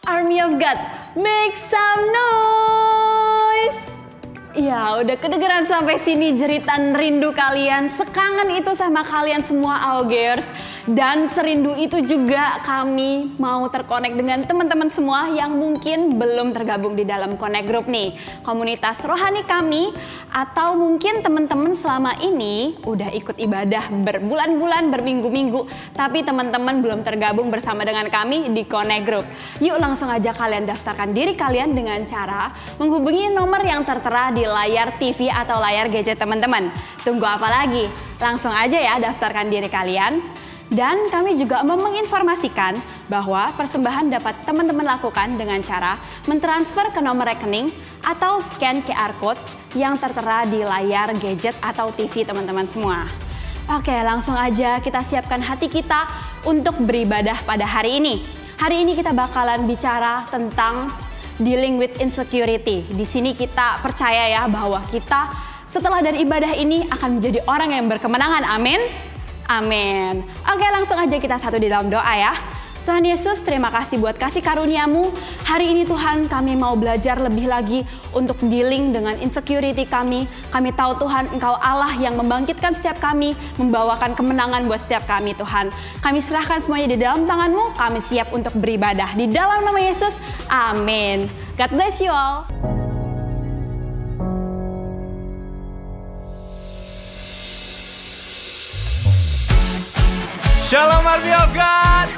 Army of God, make some noise. Ya, udah kedengeran sampai sini jeritan rindu kalian. Sekangen itu sama kalian semua Augers. Dan serindu itu juga kami mau terkonek dengan teman-teman semua yang mungkin belum tergabung di dalam Connect Group nih. Komunitas rohani kami, atau mungkin teman-teman selama ini udah ikut ibadah berbulan-bulan, berminggu-minggu, tapi teman-teman belum tergabung bersama dengan kami di Connect Group. Yuk langsung aja kalian daftarkan diri kalian dengan cara menghubungi nomor yang tertera di layar TV atau layar gadget teman-teman. Tunggu apa lagi? Langsung aja ya daftarkan diri kalian. Dan kami juga mau menginformasikan bahwa persembahan dapat teman-teman lakukan dengan cara mentransfer ke nomor rekening atau scan QR Code yang tertera di layar gadget atau TV teman-teman semua. Oke, langsung aja kita siapkan hati kita untuk beribadah pada hari ini. Hari ini kita bakalan bicara tentang dealing with insecurity. Di sini kita percaya ya bahwa kita setelah dari ibadah ini akan menjadi orang yang berkemenangan. Amin. Amin. Oke, langsung aja kita satu di dalam doa ya. Tuhan Yesus, terima kasih buat kasih karunia-Mu. Hari ini Tuhan, kami mau belajar lebih lagi untuk dealing dengan insecurity kami. Kami tahu Tuhan, Engkau Allah yang membangkitkan setiap kami, membawakan kemenangan buat setiap kami Tuhan. Kami serahkan semuanya di dalam tangan-Mu, kami siap untuk beribadah. Di dalam nama Yesus, amin. God bless you all. Shalom Army of God.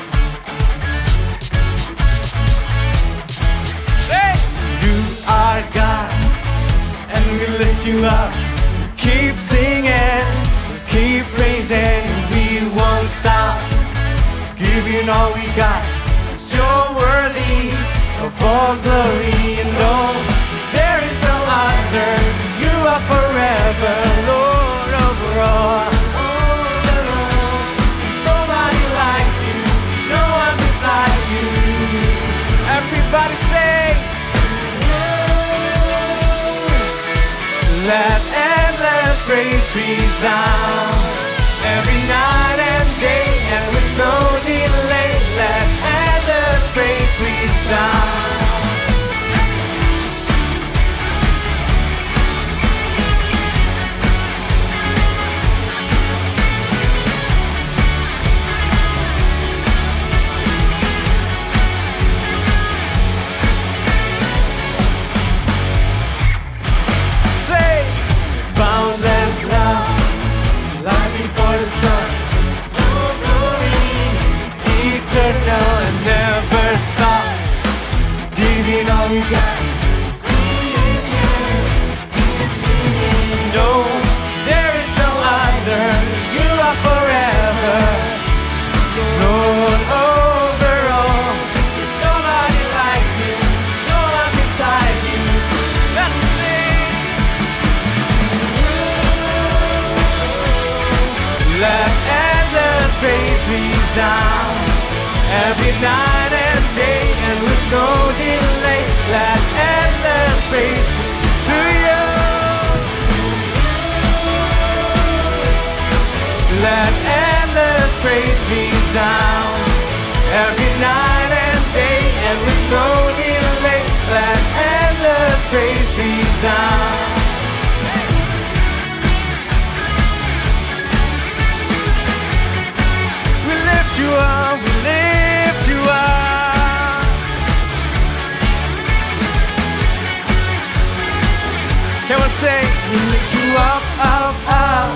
Hey! You are God, and we lift you up. Keep singing, keep praising, we won't stop. Giving all we got, so worthy of all glory. And oh, there is no other. You are forever, Lord over all. Everybody say, let endless praise resound every night and day, and with no delay, let endless praise resound. Boundless love, lighting for the sun, oh glory, eternal and never stop. Giving all you got, keep singing. No, there is no other. You are forever, Lord over all. There's nobody like you, no one beside you. That's let endless praise resound every night and day, and with no delay, let endless praise to you. Let endless praise resound every night and day, and with no delay, let endless praise resound. You are, we lift you up. Can we say, we lift you up, up, up.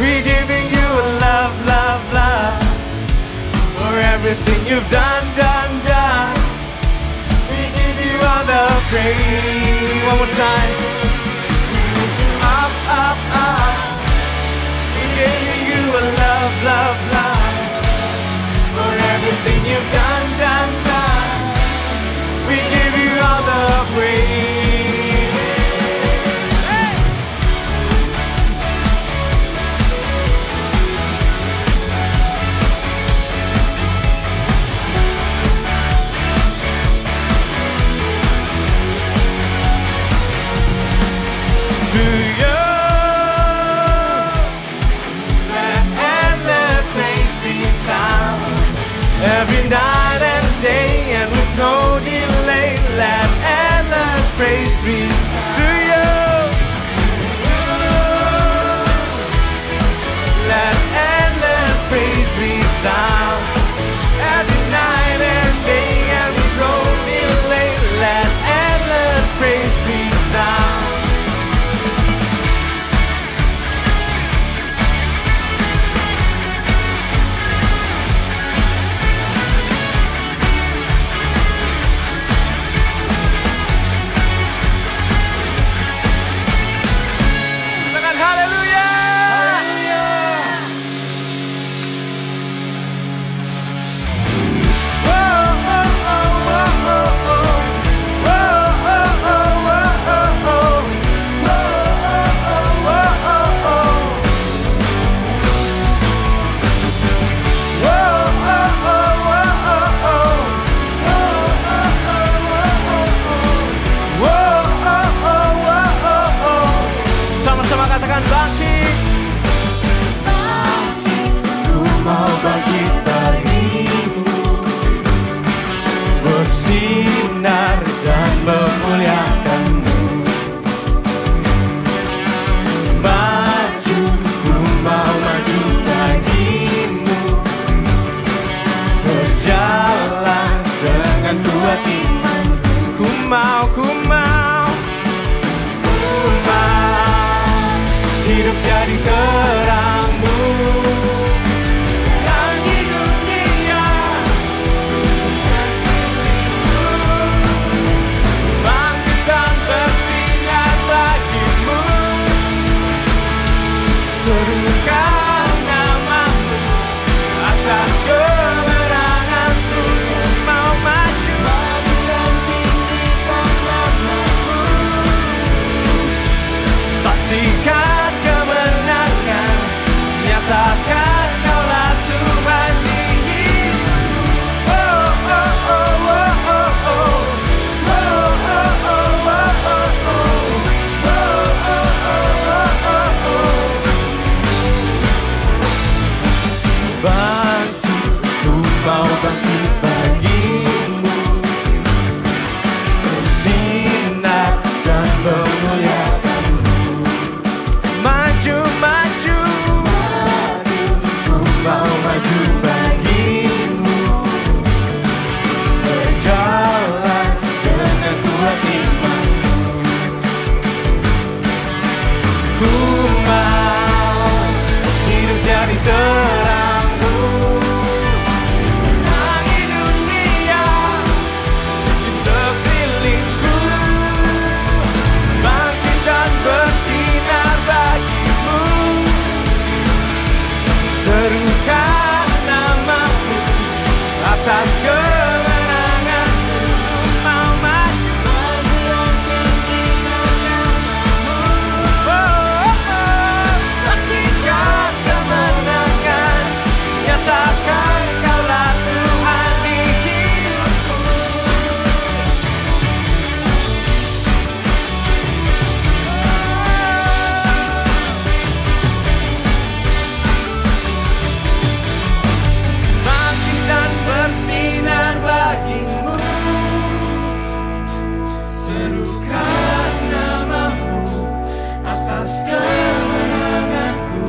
We're giving you a love, love, love for everything you've done, done, done. We give you all the praise. One more time. We lift you up, up, up. We're giving you a love, love, love for everything you've done, done, done. We give you all the praise. Hey! To you, let endless praise resound every night and day. bersinar dan memuliakan-Mu. Maju, ku mau maju bagimu, berjalan dengan kuat iman. Ku mau hidup jadi terang-Mu. Terang dunia, bangkit dan bersinar bagi-Mu. Serukan nama-Mu atas kemenangan-Ku. Mau maju dan tinggikan nama-Mu. Saksikan kemenangan, nyatakan Kaulah Tuhan di hidupku. Oh, oh, oh, oh, oh, oh. Oh, oh, oh, oh, oh, oh. Oh, oh, oh, oh, oh, oh. Bangkit, ku mau bangkit bagimu, bersinar dan memuliakan-Mu. Maju, maju, ku mau maju bagimu, berjalan dengan kuat iman-Mu. Ku mau hidup jadi terang-Mu, menangi dunia di sekelilingku. Bangkit dan bersinar bagi-Mu, serukan nama-Mu atas kemenangan-Ku. Mau maju dan tinggikan nama-Mu. Oh, oh, oh. Saksikan kemenangan, nyatakan Kaulah Tuhan di hidupku. Bangkit dan bersinar bagi-Mu, serukan nama-Mu atas kemenangan-Ku.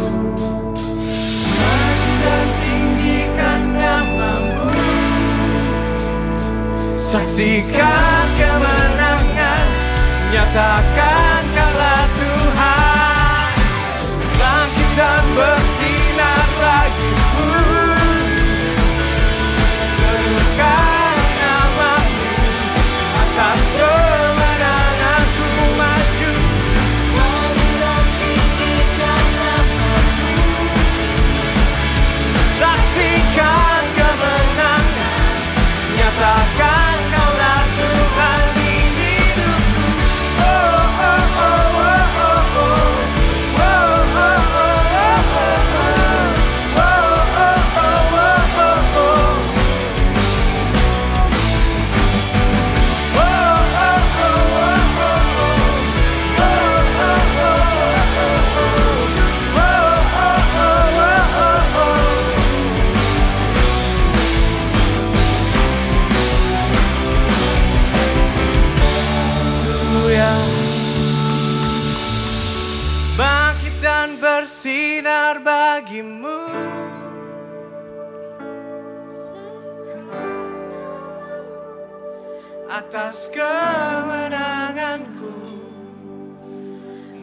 Maju dan tinggikan nama-Mu, saksikan kemenangan, nyatakan Kaulah Tuhan. Bangkit dan bersinar bagi-Mu, serukan nama-Mu atas kemenangan-Ku. Maju dan tinggikan nama-Mu, saksikan kemenangan, nyatakan Kaulah Tuhan di hidupku. Oh, oh, oh, oh, oh, oh. Oh, oh, oh, oh, oh, oh. Oh, oh, oh, oh, oh, oh. Bangkit dan bersinar bagi-Mu, atas kemenangan-Ku.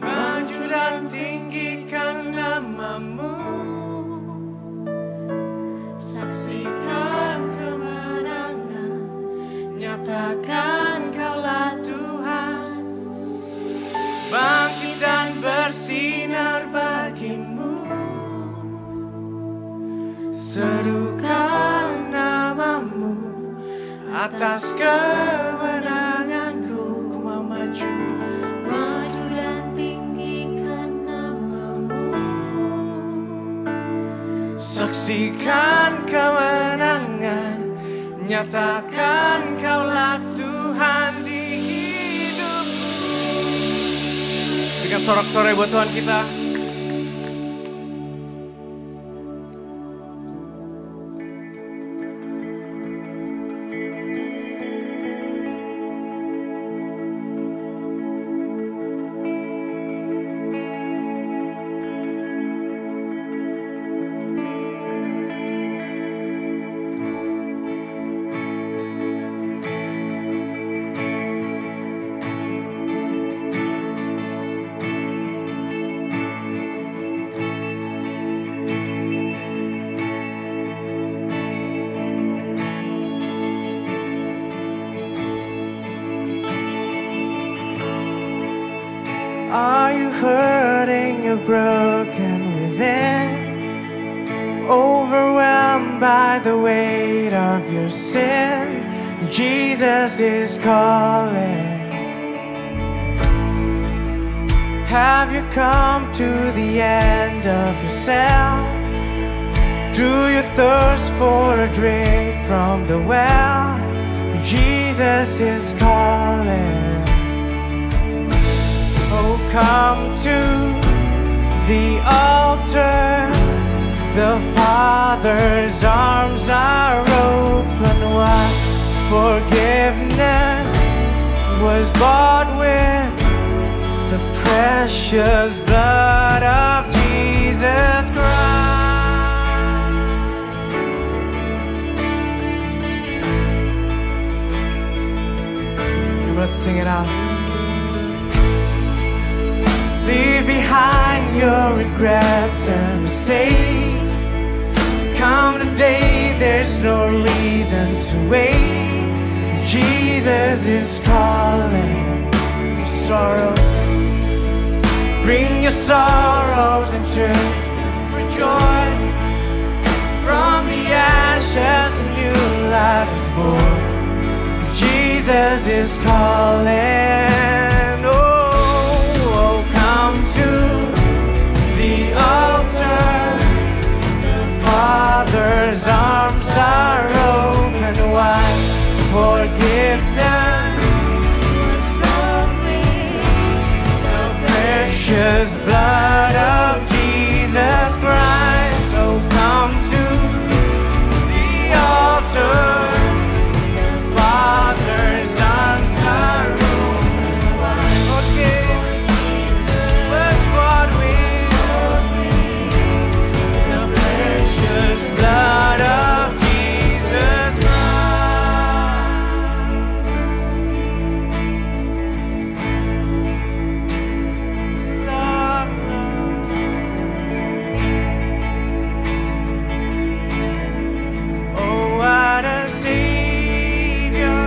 Maju dan tinggikan nama-Mu, saksikan kemenangan, nyatakan Kaulah Tuhan. Bangkit dan bersinar bagi-Mu, serukan nama-Mu atas kemenangan-Ku. Ku mau maju dan tinggikan nama-Mu, saksikan kemenangan, nyatakan Kaulah Tuhan di hidupku. Berikan sorak-sorai buat Tuhan kita. Are you hurting? You're broken within, overwhelmed by the weight of your sin. Jesus is calling. Have you come to the end of yourself? Do you thirst for a drink from the well? Jesus is calling. Oh, come to the altar. The Father's arms are open wide. Forgiveness was bought with the precious blood of Jesus Christ. Let's sing it out. Leave behind your regrets and mistakes. Come today, there's no reason to wait. Jesus is calling. Your sorrow, bring your sorrows and turn for joy. From the ashes a new life is born. Jesus is calling. Oh, come to the altar. The Father's arms are open wide. Forgiveness was bought with the precious blood of Jesus Christ. Oh, come to the altar. The Father's arms are open wide. Forgiveness was bought with the precious blood of Jesus Christ. Love, love. Oh, what a Savior.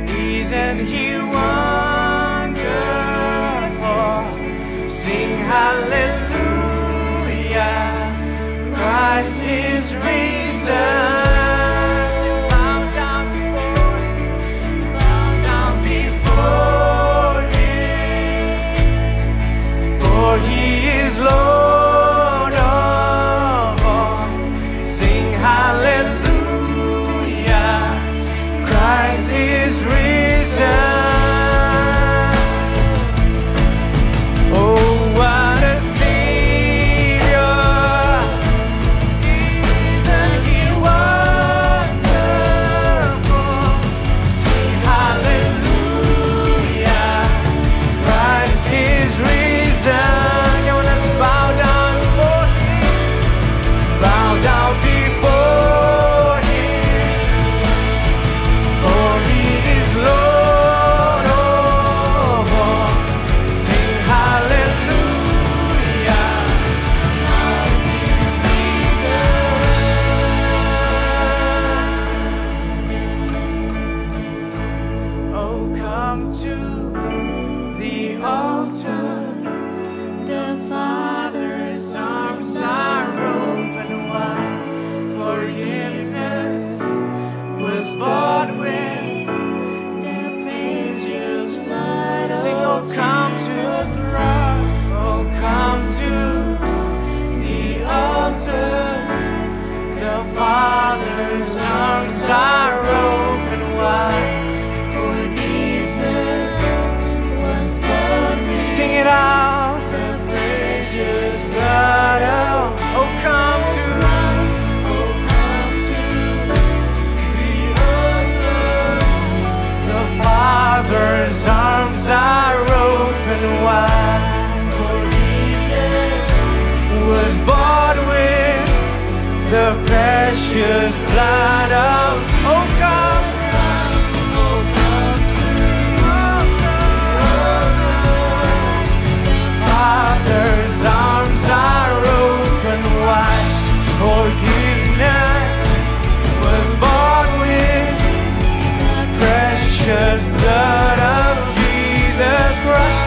Isn't He wonderful? Sing hallelujah. Christ is risen. Bow down before Him, for He is Lord of all. Sing hallelujah. Christ is risen. Oh, what a Savior. Isn't He wonderful? Sing hallelujah. Christ is risen. Come on, let's bow down before Him. Bow down before Him, for He is Lord of all. Sing hallelujah. Christ is risen. Oh, come to the altar. The Father's arms are open wide. Forgiveness was bought with the precious blood. Sing, oh, come to the throne. Oh, come to the altar. The Father's arms are open wide. Forgiveness was bought with. Sing it out. The precious blood of. Oh, come to. Oh, come to the altar. The Father's arms are open wide. Forgiveness was bought with the precious blood of. Oh, come to. Oh, come to the altar. Father's arms are open wide. Forgiveness was bought with the precious blood of Jesus Christ.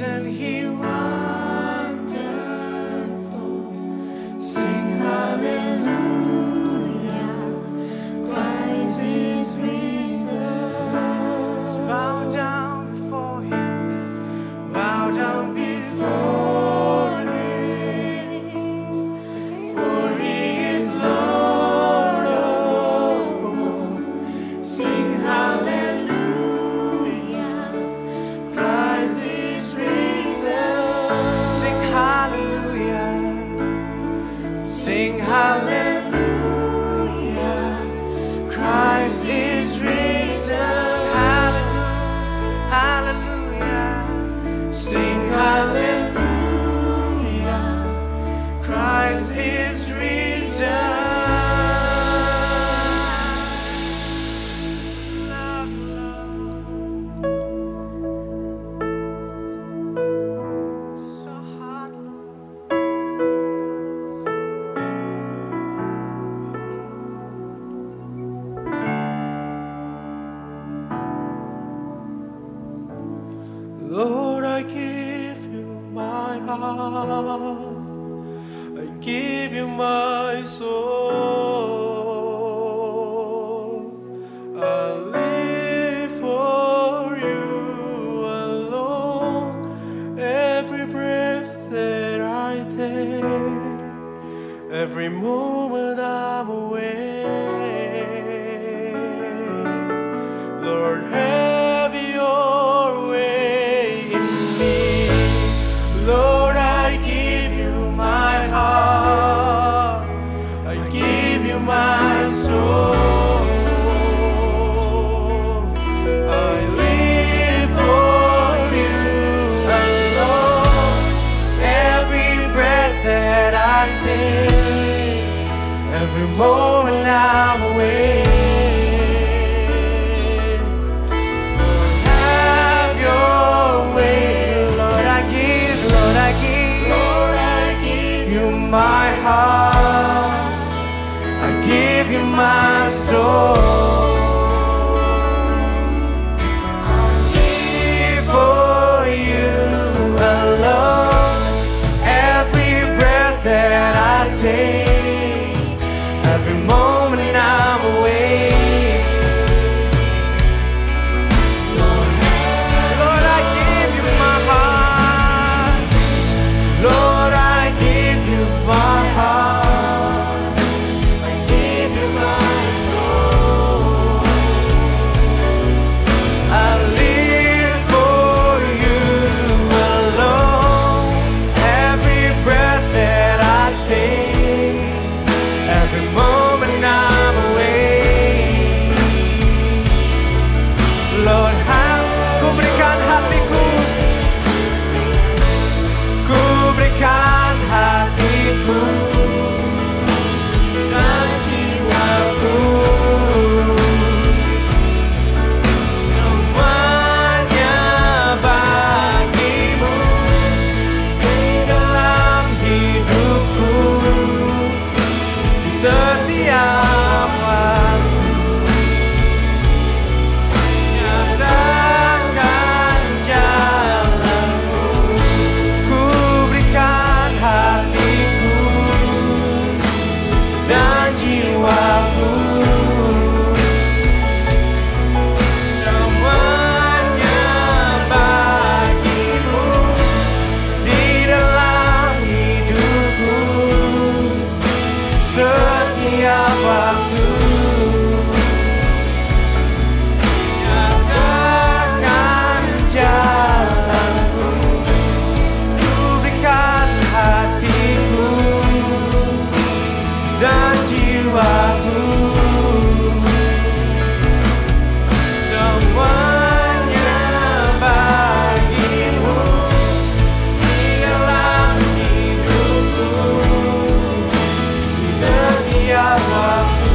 Isn't He wonderful? Sing hallelujah, Christ is risen. Bow down before Him, bow down before Him, for He is Lord of all. Sing hallelujah, Christ is risen. Sing hallelujah, sing hallelujah, Christ is risen. Hallelujah, sing hallelujah, Christ is risen. Love, love, so hard, Lord, I give you my heart, I give you my soul. I live for you alone. Every breath that I take, every moment I'm awake, Lord, have your way in me. Lord, I give you my heart, I give you my soul. I live for you alone. Every breath that I take, every moment I'm awake. Lord, have your way. Lord, I give you my heart, I give you my soul. I live for you alone. Every breath that I take, every moment I'm awake. Lord, I give you my heart. Lord, I give you my heart, I give you my soul. I live for you alone. Every breath that I take, every moment I'm awake. Lord, ku berikan hatiku, ku berikan hatiku dan jiwaku, semuanya bagimu di dalam hidupku, di setiap waktu. Nyatakan jalanmu, ku berikan hatiku dan jiwaku, semuanya bagimu di dalam hidupku, setiap waktu. Nyatakan jalanku, ku berikan hatiku dan jiwaku, semuanya bagimu di dalam hidupku, setiap waktu.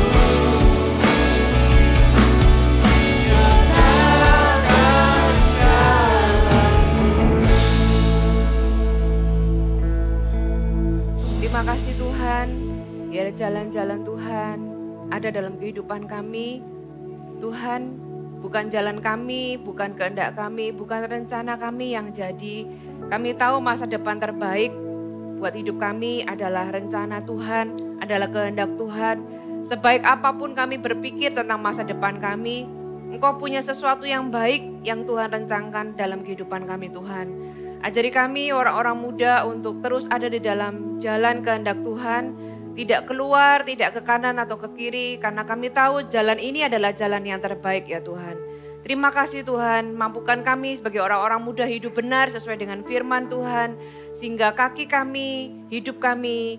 Nyatakan jalanmu. Terima kasih Tuhan, biar jalan-jalan Tuhan ada dalam kehidupan kami. Tuhan, bukan jalan kami, bukan kehendak kami, bukan rencana kami yang jadi, Kami tahu masa depan terbaik buat hidup kami adalah rencana Tuhan, adalah kehendak Tuhan. Sebaik apapun kami berpikir tentang masa depan kami, Engkau punya sesuatu yang baik yang Tuhan rencanakan dalam kehidupan kami Tuhan. Ajari kami orang-orang muda untuk terus ada di dalam jalan kehendak Tuhan. Tidak keluar, tidak ke kanan atau ke kiri. Karena kami tahu jalan ini adalah jalan yang terbaik ya Tuhan. Terima kasih Tuhan, mampukan kami sebagai orang-orang muda hidup benar sesuai dengan firman Tuhan. Sehingga kaki kami, hidup kami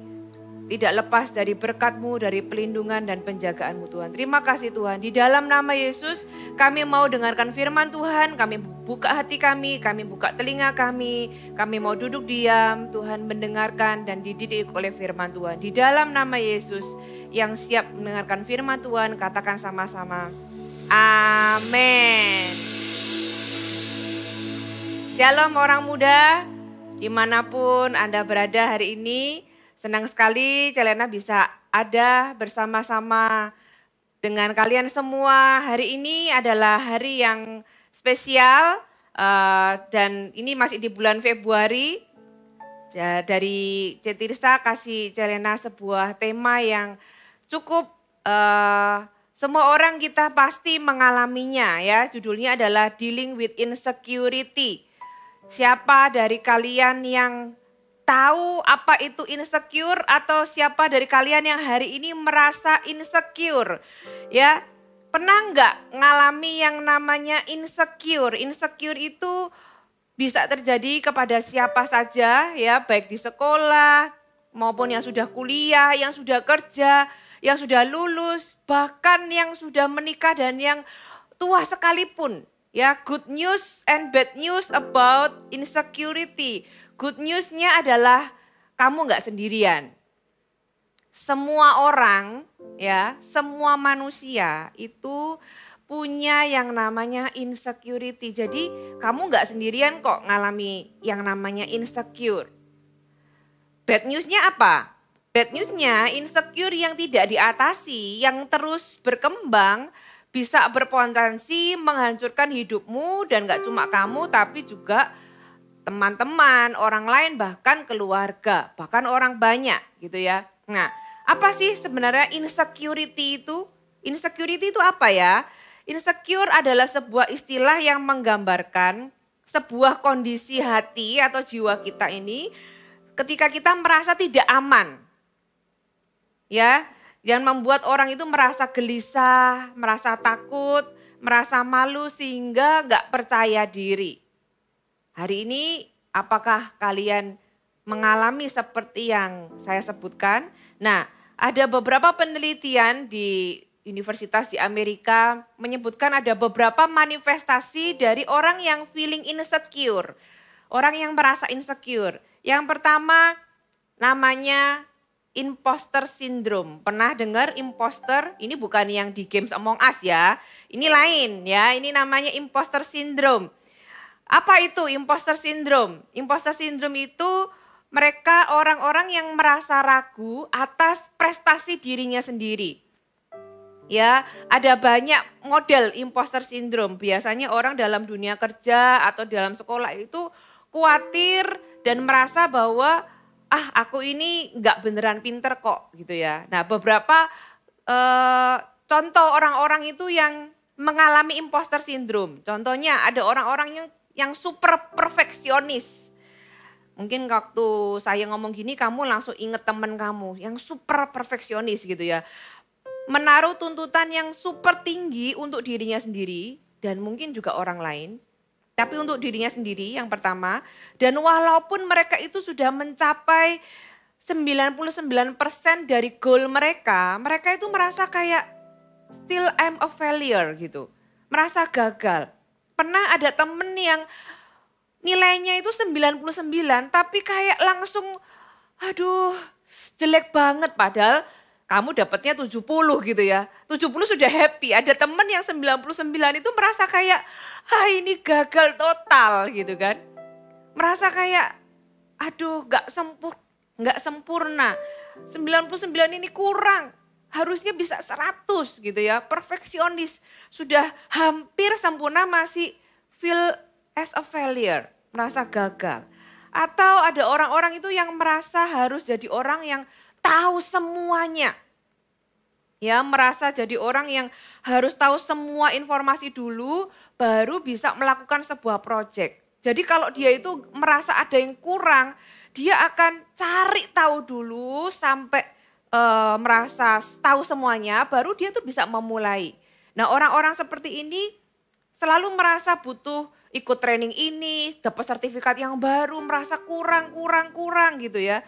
tidak lepas dari berkat-Mu, dari pelindungan dan penjagaan-Mu Tuhan. Terima kasih Tuhan. Di dalam nama Yesus kami mau dengarkan firman Tuhan. Kami buka hati kami buka telinga kami mau duduk diam. Tuhan mendengarkan dan dididik oleh firman Tuhan. Di dalam nama Yesus yang siap mendengarkan firman Tuhan, katakan sama-sama. Amin. Shalom orang muda, dimanapun Anda berada hari ini. Senang sekali Celena bisa ada bersama-sama dengan kalian semua. Hari ini adalah hari yang spesial dan ini masih di bulan Februari. Dari Cetirsa kasih Celena sebuah tema yang cukup semua orang kita pasti mengalaminya ya. Judulnya adalah Dealing with Insecurity. Siapa dari kalian yang tahu apa itu insecure atau siapa dari kalian yang hari ini merasa insecure? Ya, pernah nggak ngalami yang namanya insecure? Insecure itu bisa terjadi kepada siapa saja ya, baik di sekolah maupun yang sudah kuliah, yang sudah kerja, yang sudah lulus, bahkan yang sudah menikah dan yang tua sekalipun. Ya, good news and bad news about insecurity. Good news-nya adalah kamu nggak sendirian. Semua orang, ya, semua manusia itu punya yang namanya insecurity. Jadi kamu nggak sendirian kok ngalami yang namanya insecure. Bad news-nya apa? Bad news-nya insecure yang tidak diatasi, yang terus berkembang, bisa berpotensi menghancurkan hidupmu dan gak cuma kamu tapi juga teman-teman, orang lain, bahkan keluarga, bahkan orang banyak gitu ya. Nah, apa sih sebenarnya insecurity itu? Insecurity itu apa ya? Insecure adalah sebuah istilah yang menggambarkan sebuah kondisi hati atau jiwa kita ini ketika kita merasa tidak aman. Ya, yang membuat orang itu merasa gelisah, merasa takut, merasa malu sehingga gak percaya diri. Hari ini apakah kalian mengalami seperti yang saya sebutkan? Nah, ada beberapa penelitian di universitas di Amerika menyebutkan ada beberapa manifestasi dari orang yang feeling insecure. Orang yang merasa insecure. Yang pertama namanya imposter syndrome. Pernah dengar imposter? Ini bukan yang di games Among Us ya. Ini lain ya, ini namanya imposter syndrome. Apa itu imposter syndrome? Imposter syndrome itu mereka orang-orang yang merasa ragu atas prestasi dirinya sendiri. Ya, ada banyak model imposter syndrome. Biasanya orang dalam dunia kerja atau dalam sekolah itu khawatir dan merasa bahwa aku ini nggak beneran pinter kok gitu ya. Nah, beberapa contoh orang-orang itu yang mengalami imposter syndrome. Contohnya ada orang-orang yang super perfeksionis. Mungkin waktu saya ngomong gini kamu langsung inget temen kamu yang super perfeksionis gitu ya. Menaruh tuntutan yang super tinggi untuk dirinya sendiri dan mungkin juga orang lain. Tapi untuk dirinya sendiri yang pertama. Dan walaupun mereka itu sudah mencapai 99% dari goal mereka, mereka itu merasa kayak still I'm a failure gitu. Merasa gagal. Pernah ada temen yang nilainya itu 99 tapi kayak langsung aduh jelek banget padahal kamu dapatnya 70 gitu ya. 70 sudah happy. Ada temen yang 99 itu merasa kayak ini gagal total gitu kan. Merasa kayak aduh gak sempurna. 99 ini kurang. Harusnya bisa 100 gitu ya, perfeksionis. Sudah hampir sempurna masih feel as a failure, merasa gagal. Atau ada orang-orang itu yang merasa harus jadi orang yang tahu semuanya. Ya, merasa jadi orang yang harus tahu semua informasi dulu baru bisa melakukan sebuah proyek. Jadi kalau dia itu merasa ada yang kurang, dia akan cari tahu dulu sampai merasa tahu semuanya, baru dia tuh bisa memulai. Nah, orang-orang seperti ini selalu merasa butuh ikut training ini, dapat sertifikat yang baru, merasa kurang gitu ya.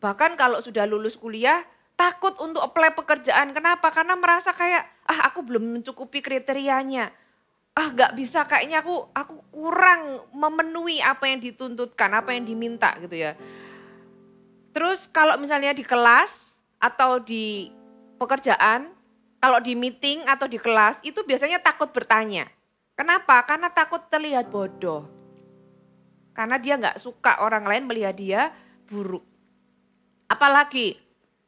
Bahkan kalau sudah lulus kuliah, takut untuk apply pekerjaan. Kenapa? Karena merasa kayak, aku belum mencukupi kriterianya. Gak bisa, kayaknya aku kurang memenuhi apa yang dituntutkan, apa yang diminta gitu ya. Terus kalau misalnya di kelas atau di pekerjaan, kalau di meeting atau di kelas itu biasanya takut bertanya. Kenapa? Karena takut terlihat bodoh. Karena dia gak suka orang lain melihat dia buruk. Apalagi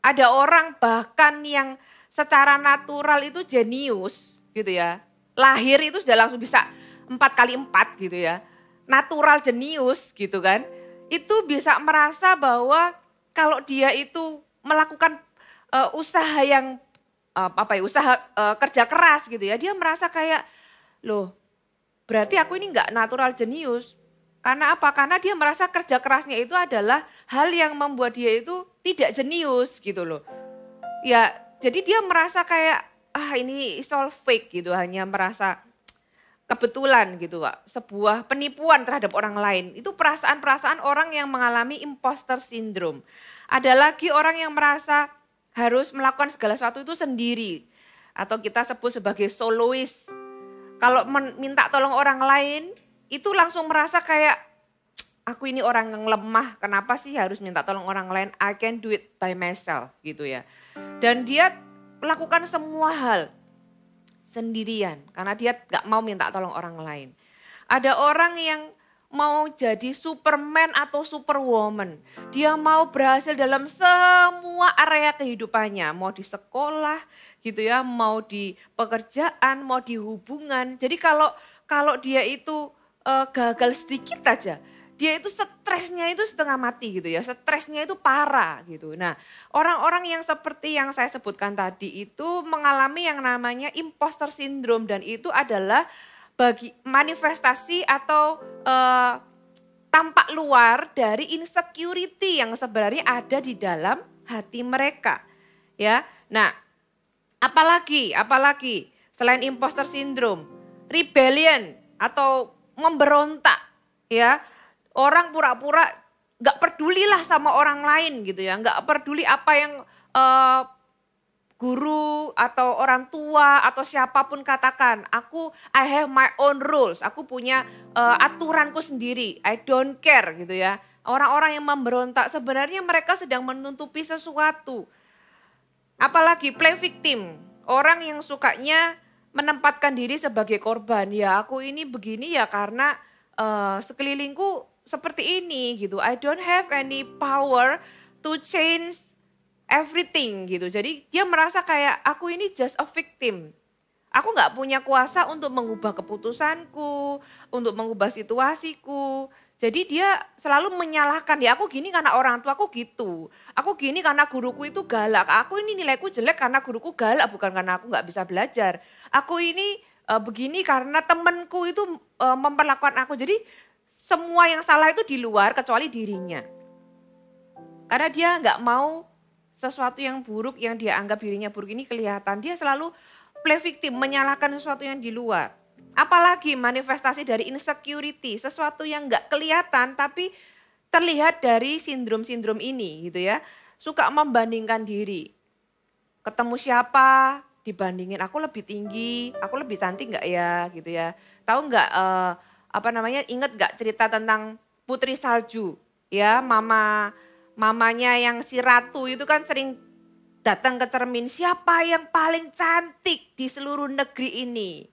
ada orang bahkan yang secara natural itu jenius gitu ya. Lahir itu sudah langsung bisa 4x4 gitu ya. Natural jenius gitu kan. Itu bisa merasa bahwa kalau dia itu melakukan usaha yang kerja keras gitu ya. Dia merasa kayak, loh berarti aku ini enggak natural jenius. Karena apa? Karena dia merasa kerja kerasnya itu adalah hal yang membuat dia itu tidak jenius gitu loh. Ya, jadi dia merasa kayak ini is all fake gitu, hanya merasa kebetulan gitu Kak. Sebuah penipuan terhadap orang lain. Itu perasaan-perasaan orang yang mengalami imposter syndrome. Ada lagi orang yang merasa harus melakukan segala sesuatu itu sendiri. Atau kita sebut sebagai soloist. Kalau minta tolong orang lain, itu langsung merasa kayak, aku ini orang yang lemah, kenapa sih harus minta tolong orang lain? I can do it by myself gitu ya. Dan dia melakukan semua hal sendirian karena dia gak mau minta tolong orang lain. Ada orang yang mau jadi Superman atau Superwoman. Dia mau berhasil dalam semua area kehidupannya. Mau di sekolah gitu ya, mau di pekerjaan, mau di hubungan. Jadi kalau dia itu gagal sedikit aja, dia itu stresnya itu setengah mati gitu ya, stresnya itu parah gitu. Nah, orang-orang yang seperti yang saya sebutkan tadi itu mengalami yang namanya imposter syndrome dan itu adalah bagi manifestasi atau tampak luar dari insecurity yang sebenarnya ada di dalam hati mereka. Ya, nah apalagi selain imposter syndrome, rebellion atau memberontak ya. Orang pura-pura gak pedulilah sama orang lain gitu ya. Gak peduli apa yang guru atau orang tua atau siapapun katakan. I have my own rules. Aku punya aturanku sendiri. I don't care gitu ya. Orang-orang yang memberontak sebenarnya mereka sedang menutupi sesuatu. Apalagi play victim. Orang yang sukanya menempatkan diri sebagai korban. Ya aku ini begini ya karena sekelilingku seperti ini gitu. I don't have any power to change everything gitu. Jadi dia merasa kayak aku ini just a victim. Aku gak punya kuasa untuk mengubah keputusanku, untuk mengubah situasiku. Jadi dia selalu menyalahkan, ya aku gini karena orang tuaku gitu. Aku gini karena guruku itu galak. Aku ini nilaiku jelek karena guruku galak, bukan karena aku gak bisa belajar. Aku ini begini karena temanku itu memperlakukan aku. Jadi semua yang salah itu di luar kecuali dirinya. Karena dia gak mau sesuatu yang buruk yang dia anggap dirinya buruk ini kelihatan. Dia selalu play victim, menyalahkan sesuatu yang di luar. Apalagi manifestasi dari insecurity, sesuatu yang gak kelihatan tapi terlihat dari sindrom-sindrom ini gitu ya. Suka membandingkan diri. Ketemu siapa, dibandingin aku lebih tinggi, aku lebih cantik gak ya gitu ya. Tahu gak inget gak cerita tentang Putri Salju ya, mamanya yang si Ratu itu kan sering datang ke cermin, siapa yang paling cantik di seluruh negeri ini.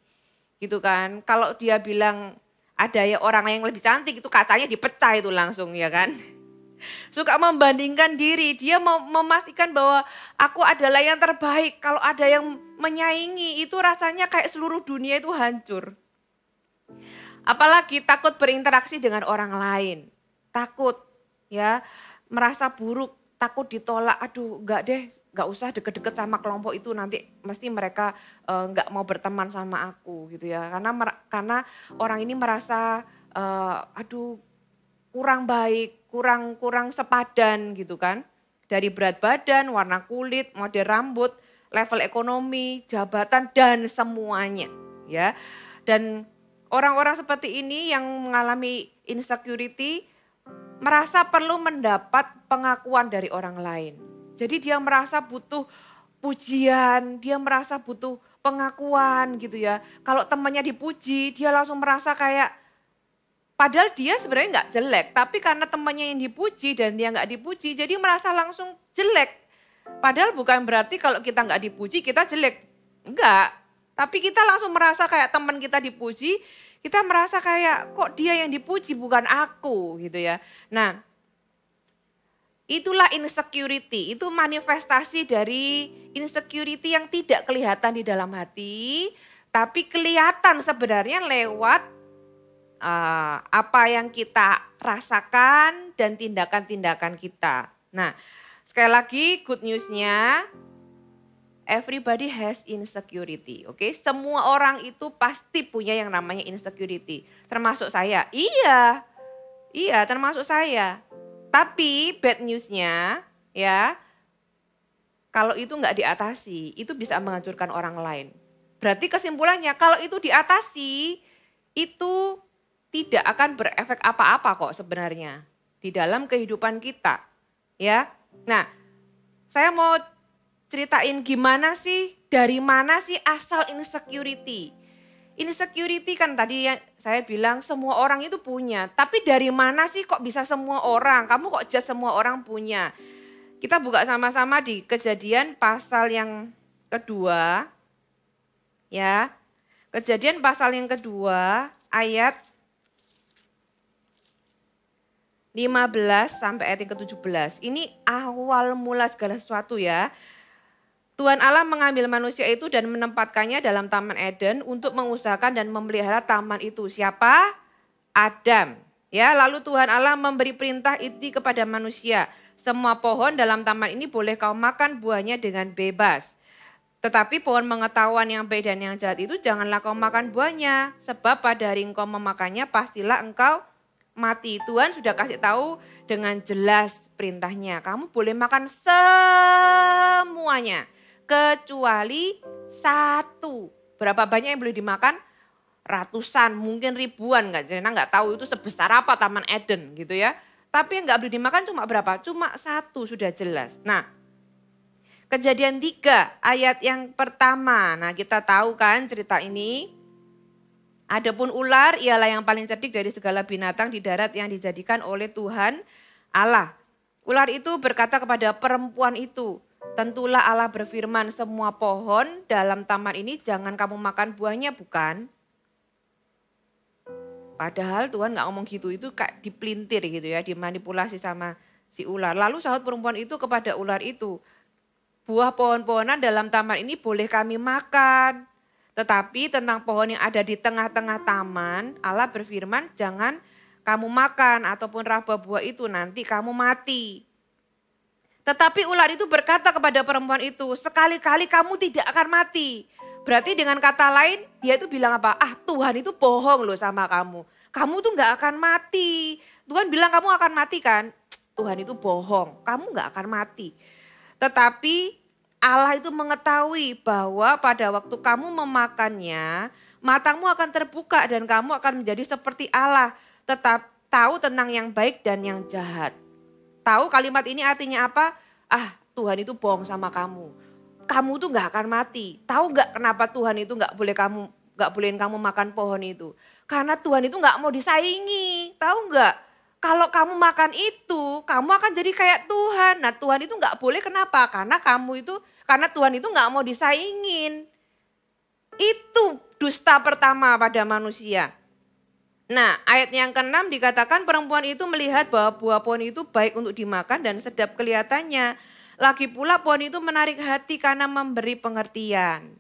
Gitu kan, kalau dia bilang ada ya orang yang lebih cantik itu kacanya dipecah itu langsung ya kan. Suka membandingkan diri, dia mau memastikan bahwa aku adalah yang terbaik. Kalau ada yang menyaingi itu rasanya kayak seluruh dunia itu hancur. Apalagi takut berinteraksi dengan orang lain. takut, ya, merasa buruk, takut ditolak. Aduh, enggak deh, enggak usah deket-deket sama kelompok itu, nanti mesti mereka enggak mau berteman sama aku gitu ya. Karena orang ini merasa aduh kurang baik, kurang sepadan gitu kan. Dari berat badan, warna kulit, model rambut, level ekonomi, jabatan dan semuanya, ya. Dan orang-orang seperti ini yang mengalami insecurity merasa perlu mendapat pengakuan dari orang lain. Jadi dia merasa butuh pujian, dia merasa butuh pengakuan gitu ya. Kalau temannya dipuji, dia langsung merasa kayak padahal dia sebenarnya nggak jelek, tapi karena temannya yang dipuji dan dia nggak dipuji, jadi merasa langsung jelek. Padahal bukan berarti kalau kita nggak dipuji kita jelek, enggak. Tapi kita langsung merasa kayak teman kita dipuji, kita merasa kayak kok dia yang dipuji bukan aku gitu ya. Nah, itulah insecurity, itu manifestasi dari insecurity yang tidak kelihatan di dalam hati, tapi kelihatan sebenarnya lewat apa yang kita rasakan dan tindakan-tindakan kita. Nah, sekali lagi good newsnya, everybody has insecurity, oke? Semua orang itu pasti punya yang namanya insecurity, termasuk saya. Iya, termasuk saya. Tapi bad newsnya, ya, kalau itu nggak diatasi, itu bisa menghancurkan orang lain. Berarti kesimpulannya, kalau itu diatasi, itu tidak akan berefek apa-apa kok sebenarnya di dalam kehidupan kita, ya. Nah, saya mau ceritain gimana sih, dari mana sih asal insecurity. Insecurity kan tadi yang saya bilang semua orang itu punya, tapi dari mana sih kok bisa semua orang, kamu kok just semua orang punya. Kita buka sama-sama di Kejadian pasal yang kedua, ya. Kejadian pasal yang kedua ayat 15 sampai ayat yang ke-17. Ini awal mula segala sesuatu ya. Tuhan Allah mengambil manusia itu dan menempatkannya dalam Taman Eden untuk mengusahakan dan memelihara taman itu. Siapa? Adam. Ya, lalu Tuhan Allah memberi perintah ini kepada manusia. Semua pohon dalam taman ini boleh kau makan buahnya dengan bebas. Tetapi pohon pengetahuan yang baik dan yang jahat itu janganlah kau makan buahnya. Sebab pada hari engkau memakannya pastilah engkau mati. Tuhan sudah kasih tahu dengan jelas perintahnya. Kamu boleh makan semuanya kecuali satu. Berapa banyak yang boleh dimakan? Ratusan, mungkin ribuan. Nggak tahu itu sebesar apa Taman Eden gitu ya. Tapi yang nggak boleh dimakan cuma berapa? Cuma satu, sudah jelas. Nah, Kejadian 3 ayat yang pertama. Nah, kita tahu kan cerita ini. Adapun ular ialah yang paling cerdik dari segala binatang di darat yang dijadikan oleh Tuhan Allah. Ular itu berkata kepada perempuan itu, tentulah Allah berfirman, semua pohon dalam taman ini jangan kamu makan buahnya, bukan? Padahal Tuhan gak ngomong gitu, itu kayak dipelintir gitu ya, dimanipulasi sama si ular. Lalu sahut perempuan itu kepada ular itu, buah pohon-pohonan dalam taman ini boleh kami makan. Tetapi tentang pohon yang ada di tengah-tengah taman, Allah berfirman, jangan kamu makan ataupun raba buah itu, nanti kamu mati. Tetapi ular itu berkata kepada perempuan itu, sekali-kali kamu tidak akan mati. Berarti dengan kata lain, dia itu bilang apa? Tuhan itu bohong loh sama kamu. Kamu tuh gak akan mati. Tuhan bilang kamu akan mati kan? Tuhan itu bohong, kamu gak akan mati. Tetapi Allah itu mengetahui bahwa pada waktu kamu memakannya, matamu akan terbuka dan kamu akan menjadi seperti Allah. Tetap tahu tentang yang baik dan yang jahat. Tahu kalimat ini artinya apa? Tuhan itu bohong sama kamu. Kamu tuh gak akan mati. Tahu gak kenapa Tuhan itu gak bolehin kamu makan pohon itu? Karena Tuhan itu gak mau disaingi. Tahu gak? Kalau kamu makan itu, kamu akan jadi kayak Tuhan. Nah, Tuhan itu gak boleh, kenapa? Karena Tuhan itu gak mau disaingin. Itu dusta pertama pada manusia. Nah, ayat yang ke-6 dikatakan perempuan itu melihat bahwa buah pohon itu baik untuk dimakan dan sedap kelihatannya. Lagi pula pohon itu menarik hati karena memberi pengertian.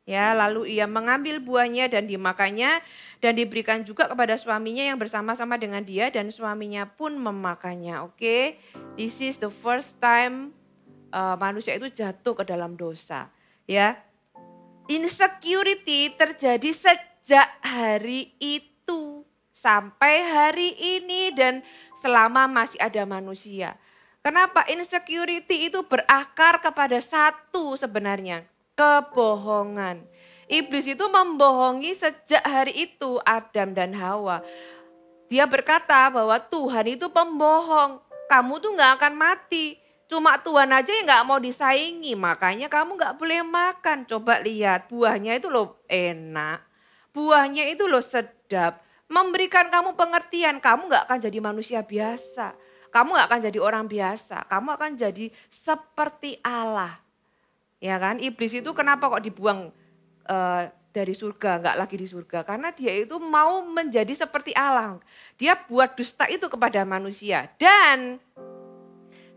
Ya, lalu ia mengambil buahnya dan dimakannya dan diberikan juga kepada suaminya yang bersama-sama dengan dia dan suaminya pun memakannya. Oke, this is the first time manusia itu jatuh ke dalam dosa. Ya, insecurity terjadi sejak hari itu sampai hari ini dan selama masih ada manusia. Kenapa? Insecurity itu berakar kepada satu sebenarnya, kebohongan. Iblis itu membohongi sejak hari itu Adam dan Hawa. Dia berkata bahwa Tuhan itu pembohong, kamu tuh gak akan mati. Cuma Tuhan aja yang gak mau disaingi, makanya kamu gak boleh makan. Coba lihat, buahnya itu loh enak, buahnya itu loh sedap. Memberikan kamu pengertian, kamu gak akan jadi manusia biasa. Kamu gak akan jadi orang biasa, kamu akan jadi seperti Allah. Ya kan, iblis itu kenapa kok dibuang dari surga, gak lagi di surga. Karena dia itu mau menjadi seperti Allah. Dia buat dusta itu kepada manusia. Dan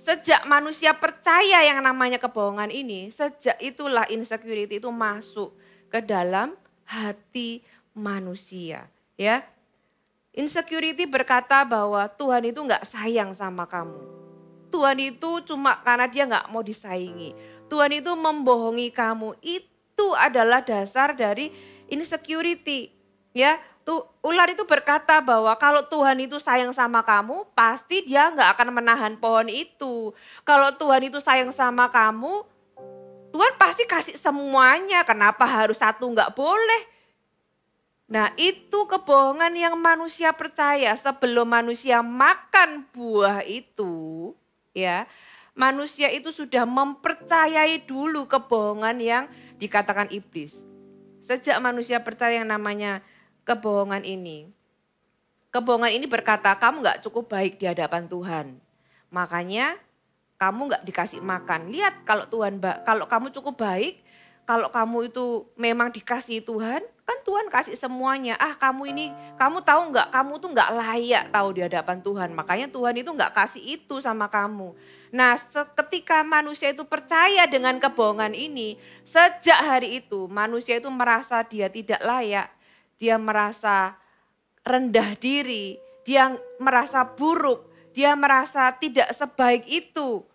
sejak manusia percaya yang namanya kebohongan ini, sejak itulah insecurity itu masuk ke dalam hati manusia. Ya, insecurity berkata bahwa Tuhan itu nggak sayang sama kamu. Tuhan itu cuma karena dia nggak mau disaingi. Tuhan itu membohongi kamu. Itu adalah dasar dari insecurity. Ya, ular itu berkata bahwa kalau Tuhan itu sayang sama kamu, pasti dia nggak akan menahan pohon itu. Kalau Tuhan itu sayang sama kamu, Tuhan pasti kasih semuanya. Kenapa harus satu nggak boleh? Nah, itu kebohongan yang manusia percaya sebelum manusia makan buah itu, ya. Manusia itu sudah mempercayai dulu kebohongan yang dikatakan iblis. Sejak manusia percaya yang namanya kebohongan ini berkata kamu gak cukup baik di hadapan Tuhan. Makanya kamu gak dikasih makan. Lihat kalau kamu cukup baik, kalau kamu itu memang dikasih Tuhan, kan Tuhan kasih semuanya. Kamu tahu gak, kamu tuh gak layak tahu di hadapan Tuhan. Makanya Tuhan itu gak kasih itu sama kamu. Nah, ketika manusia itu percaya dengan kebohongan ini, sejak hari itu manusia itu merasa dia tidak layak. Dia merasa rendah diri, dia merasa buruk, dia merasa tidak sebaik itu.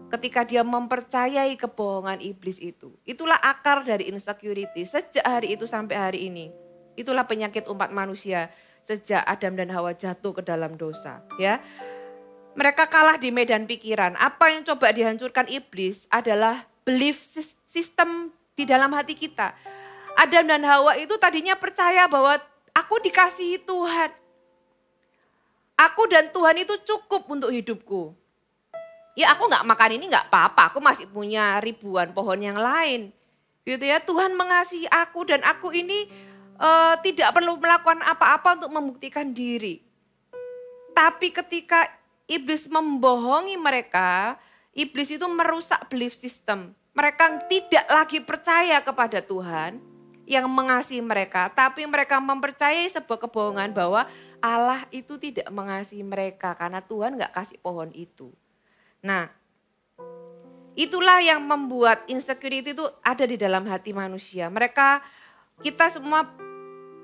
Ketika dia mempercayai kebohongan iblis itu. Itulah akar dari insecurity sejak hari itu sampai hari ini. Itulah penyakit umat manusia sejak Adam dan Hawa jatuh ke dalam dosa. Ya, mereka kalah di medan pikiran. Apa yang coba dihancurkan iblis adalah belief system di dalam hati kita. Adam dan Hawa itu tadinya percaya bahwa aku dikasihi Tuhan. Aku dan Tuhan itu cukup untuk hidupku. Ya, aku gak makan ini gak apa-apa, aku masih punya ribuan pohon yang lain. Gitu ya, Tuhan mengasihi aku dan aku ini tidak perlu melakukan apa-apa untuk membuktikan diri. Tapi ketika iblis membohongi mereka, iblis itu merusak belief system. Mereka tidak lagi percaya kepada Tuhan yang mengasihi mereka, tapi mereka mempercayai sebuah kebohongan bahwa Allah itu tidak mengasihi mereka karena Tuhan gak kasih pohon itu. Nah, itulah yang membuat insecurity itu ada di dalam hati manusia. Kita semua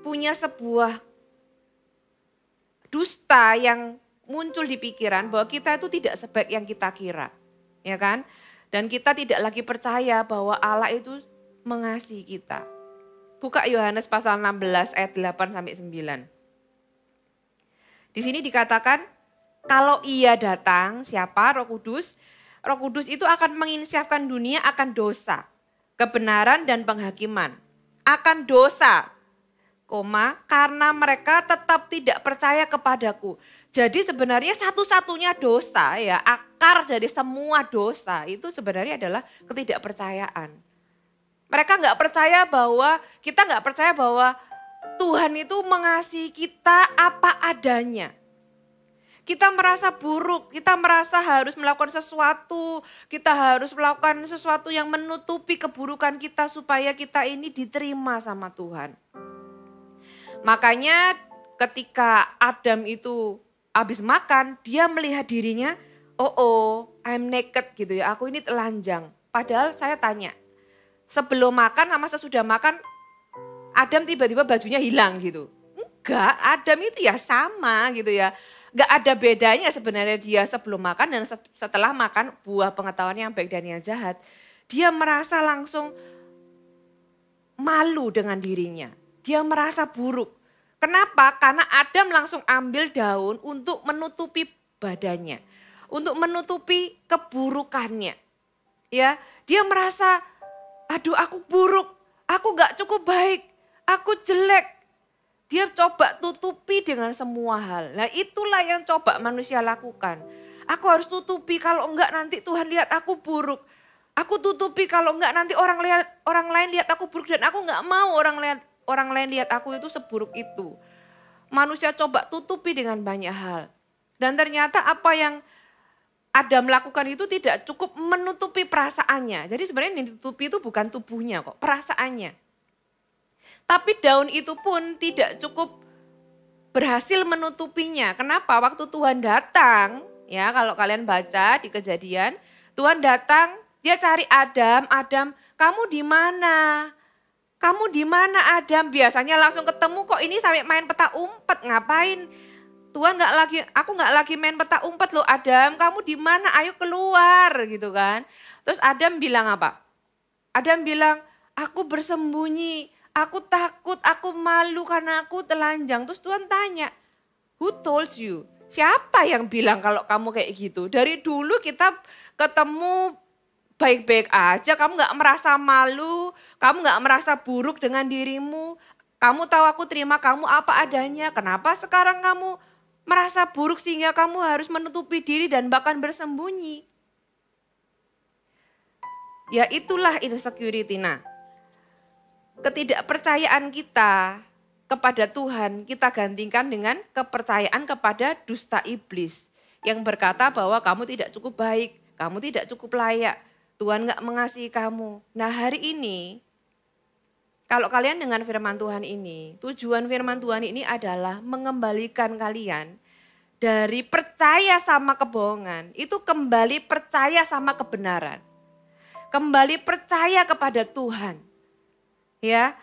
punya sebuah dusta yang muncul di pikiran bahwa kita itu tidak sebaik yang kita kira. Ya kan? Dan kita tidak lagi percaya bahwa Allah itu mengasihi kita. Buka Yohanes pasal 16 ayat 8 sampai 9. Di sini dikatakan kalau Ia datang, siapa? Roh Kudus. Roh Kudus itu akan menginsyafkan dunia akan dosa, kebenaran dan penghakiman. Akan dosa, karena mereka tetap tidak percaya kepadaku. Jadi sebenarnya satu-satunya dosa ya, akar dari semua dosa itu sebenarnya adalah ketidakpercayaan. Mereka kita nggak percaya bahwa Tuhan itu mengasihi kita apa adanya. Kita merasa buruk, kita merasa harus melakukan sesuatu, kita harus melakukan sesuatu yang menutupi keburukan kita supaya kita ini diterima sama Tuhan. Makanya ketika Adam itu habis makan, dia melihat dirinya, I'm naked gitu ya, aku ini telanjang. Padahal saya tanya, sebelum makan sama sesudah makan Adam tiba-tiba bajunya hilang gitu. Enggak, Adam itu ya sama gitu ya. Enggak ada bedanya sebenarnya dia sebelum makan dan setelah makan buah pengetahuan yang baik dan yang jahat. Dia merasa langsung malu dengan dirinya. Dia merasa buruk. Kenapa? Karena Adam langsung ambil daun untuk menutupi badannya. Untuk menutupi keburukannya. Ya, dia merasa, aduh aku buruk, aku gak cukup baik, aku jelek. Dia coba tutupi dengan semua hal. Nah itulah yang coba manusia lakukan. Aku harus tutupi, kalau enggak nanti Tuhan lihat aku buruk. Aku tutupi kalau enggak nanti orang lain lihat aku buruk dan aku enggak mau orang lain lihat aku itu seburuk itu. Manusia coba tutupi dengan banyak hal. Dan ternyata apa yang Adam lakukan itu tidak cukup menutupi perasaannya. Jadi sebenarnya yang ditutupi itu bukan tubuhnya kok, perasaannya. Tapi daun itu pun tidak cukup berhasil menutupinya. Kenapa? Waktu Tuhan datang, ya kalau kalian baca di Kejadian, Tuhan datang, dia cari Adam, Adam, kamu di mana? Kamu di mana Adam? Biasanya langsung ketemu kok, ini sampai main peta umpet, ngapain? Tuhan aku nggak lagi main peta umpet loh Adam, kamu di mana? Ayo keluar gitu kan. Terus Adam bilang apa? Adam bilang, aku bersembunyi, aku takut, aku malu karena aku telanjang. Terus Tuhan tanya, who told you? Siapa yang bilang kalau kamu kayak gitu? Dari dulu kita ketemu baik-baik aja, kamu gak merasa malu, kamu gak merasa buruk dengan dirimu. Kamu tahu aku terima kamu apa adanya, kenapa sekarang kamu merasa buruk sehingga kamu harus menutupi diri dan bahkan bersembunyi? Ya itulah insecurity. Nah, ketidakpercayaan kita kepada Tuhan kita gantikan dengan kepercayaan kepada dusta iblis yang berkata bahwa kamu tidak cukup baik, kamu tidak cukup layak, Tuhan gak mengasihi kamu. Nah hari ini kalau kalian dengan firman Tuhan ini, tujuan firman Tuhan ini adalah mengembalikan kalian dari percaya sama kebohongan, itu kembali percaya sama kebenaran. Kembali percaya kepada Tuhan. Ya,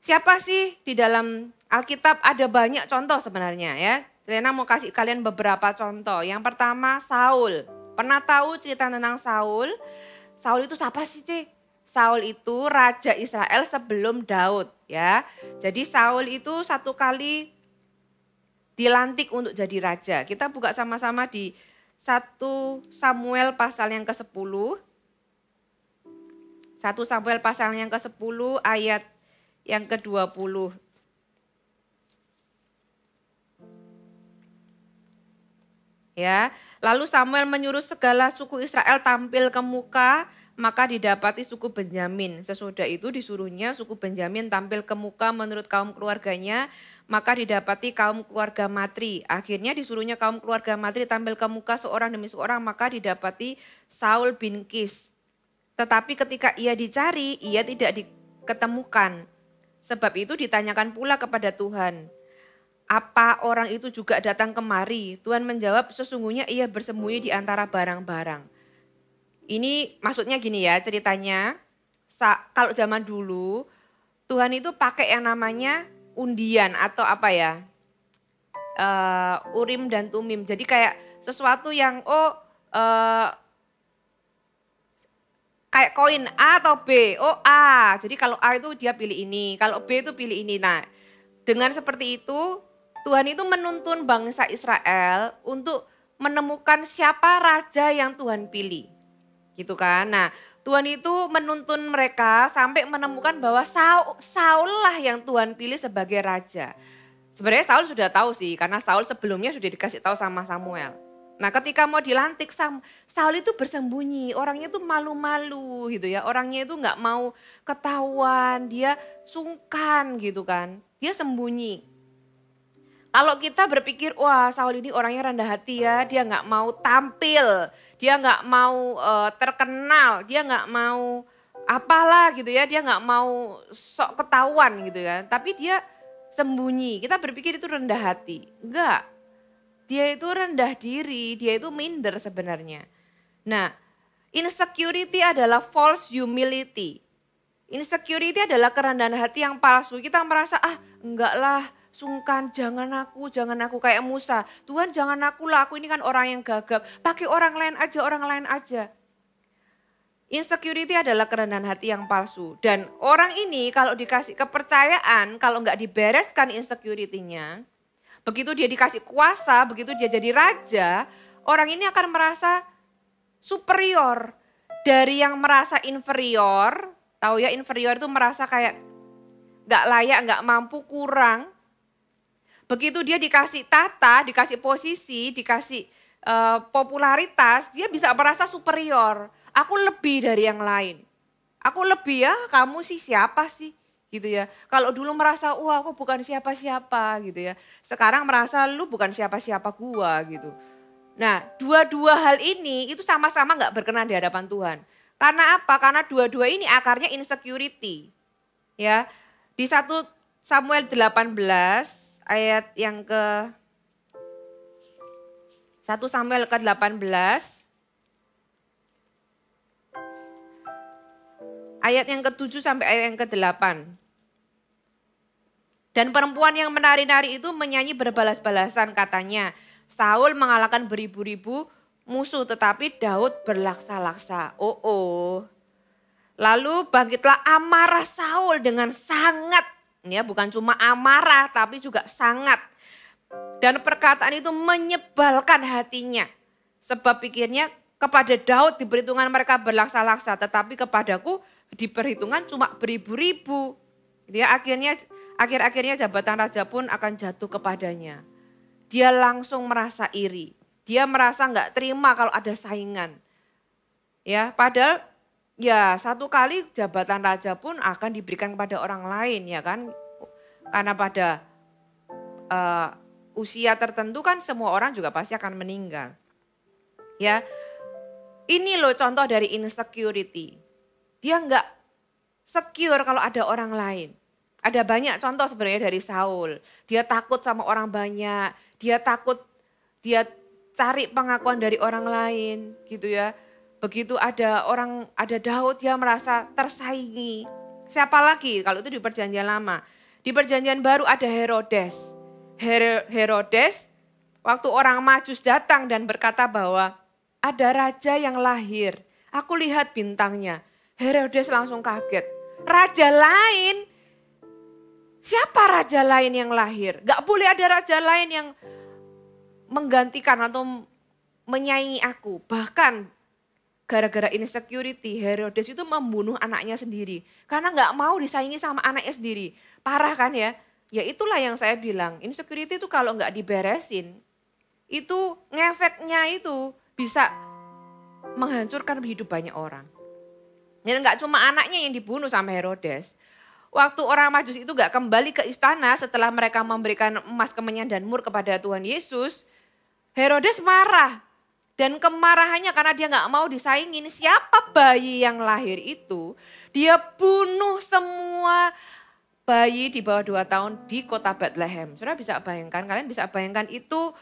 siapa sih di dalam Alkitab ada banyak contoh sebenarnya ya. Selena mau kasih kalian beberapa contoh. Yang pertama Saul. Pernah tahu cerita tentang Saul? Saul itu siapa sih Cik? Saul itu raja Israel sebelum Daud ya. Jadi Saul itu satu kali dilantik untuk jadi raja. Kita buka sama-sama di 1 Samuel pasal yang ke-10. 1 Samuel pasal yang ke-10 ayat yang ke-20. Ya, lalu Samuel menyuruh segala suku Israel tampil ke muka, maka didapati suku Benyamin. Sesudah itu disuruhnya suku Benyamin tampil ke muka menurut kaum keluarganya, maka didapati kaum keluarga Matri. Akhirnya disuruhnya kaum keluarga Matri tampil ke muka seorang demi seorang, maka didapati Saul bin Kis. Tetapi ketika ia dicari, ia tidak diketemukan. Sebab itu ditanyakan pula kepada Tuhan, apa orang itu juga datang kemari? Tuhan menjawab, sesungguhnya ia bersembunyi di antara barang-barang. Ini maksudnya gini ya ceritanya, kalau zaman dulu Tuhan itu pakai yang namanya undian atau apa ya, Urim dan Tumim. Jadi kayak sesuatu yang kayak koin A atau B, A. Jadi kalau A itu dia pilih ini, kalau B itu pilih ini. Nah dengan seperti itu Tuhan itu menuntun bangsa Israel untuk menemukan siapa raja yang Tuhan pilih. Gitu kan. Nah, Tuhan itu menuntun mereka sampai menemukan bahwa Saul lah yang Tuhan pilih sebagai raja. Sebenarnya Saul sudah tahu sih, karena Saul sebelumnya sudah dikasih tahu sama Samuel. Nah, ketika mau dilantik Saul itu bersembunyi, orangnya itu malu-malu gitu ya. Orangnya itu nggak mau ketahuan, dia sungkan gitu kan. Dia sembunyi. Kalau kita berpikir, wah Saul ini orangnya rendah hati ya, dia nggak mau tampil, dia nggak mau terkenal, dia nggak mau apalah gitu ya, dia nggak mau sok ketahuan gitu ya. Tapi dia sembunyi, kita berpikir itu rendah hati. Enggak, dia itu rendah diri, dia itu minder sebenarnya. Nah, insecurity adalah false humility. Insecurity adalah kerendahan hati yang palsu. Kita merasa, enggak lah, sungkan, jangan aku. Kayak Musa, Tuhan jangan aku lah, aku ini kan orang yang gagap. Pakai orang lain aja. Insecurity adalah kerendahan hati yang palsu. Dan orang ini kalau dikasih kepercayaan, kalau enggak dibereskan insecurity-nya, begitu dia dikasih kuasa, begitu dia jadi raja, orang ini akan merasa superior. Dari yang merasa inferior, tahu ya inferior itu merasa kayak gak layak, gak mampu, kurang. Begitu dia dikasih tata, dikasih posisi, dikasih popularitas, dia bisa merasa superior. Aku lebih dari yang lain. Aku lebih ya, kamu sih siapa sih? Gitu ya. Kalau dulu merasa, wah aku bukan siapa-siapa gitu ya. Sekarang merasa lu bukan siapa-siapa gua gitu. Nah, dua-dua hal ini itu sama-sama gak berkenan di hadapan Tuhan. Karena apa? Karena dua-dua ini akarnya insecurity. Ya. Di 1 Samuel 18 ayat yang ke 1 Samuel ke-18 ayat yang ke-7 sampai ayat yang ke-8. Dan perempuan yang menari-nari itu menyanyi berbalas-balasan, katanya, Saul mengalahkan beribu-ribu musuh tetapi Daud berlaksa-laksa. Lalu bangkitlah amarah Saul dengan sangat, ya bukan cuma amarah tapi juga sangat. Dan perkataan itu menyebalkan hatinya. Sebab pikirnya kepada Daud di perhitungan mereka berlaksa-laksa, tetapi kepadaku di perhitungan cuma beribu-ribu. Dia akhir-akhirnya jabatan raja pun akan jatuh kepadanya. Dia langsung merasa iri. Dia merasa nggak terima kalau ada saingan. Ya, padahal ya satu kali jabatan raja pun akan diberikan kepada orang lain ya kan. Karena pada usia tertentu kan semua orang juga pasti akan meninggal. Ya, ini loh contoh dari insecurity. Dia nggak secure kalau ada orang lain. Ada banyak contoh sebenarnya dari Saul. Dia takut sama orang banyak. Dia takut, dia cari pengakuan dari orang lain gitu ya. Begitu ada Daud, dia merasa tersaingi. Siapa lagi kalau itu di perjanjian lama. Di perjanjian baru ada Herodes. Herodes waktu orang Majus datang dan berkata bahwa ada raja yang lahir. Aku lihat bintangnya. Herodes langsung kaget. Raja lain? Siapa raja lain yang lahir? Gak boleh ada raja lain yang menggantikan atau menyaingi aku. Bahkan gara-gara insecurity, Herodes itu membunuh anaknya sendiri. Karena gak mau disaingi sama anaknya sendiri. Parah kan ya? Ya itulah yang saya bilang, insecurity itu kalau gak diberesin, itu ngefeknya itu bisa menghancurkan hidup banyak orang. Dan gak cuma anaknya yang dibunuh sama Herodes. Waktu orang Majus itu gak kembali ke istana setelah mereka memberikan emas, kemenyan, dan mur kepada Tuhan Yesus, Herodes marah. Dan kemarahannya karena dia gak mau disaingin siapa bayi yang lahir itu, dia bunuh semua bayi di bawah 2 tahun di kota Bethlehem. Saudara bisa bayangkan, kalian bisa bayangkan itu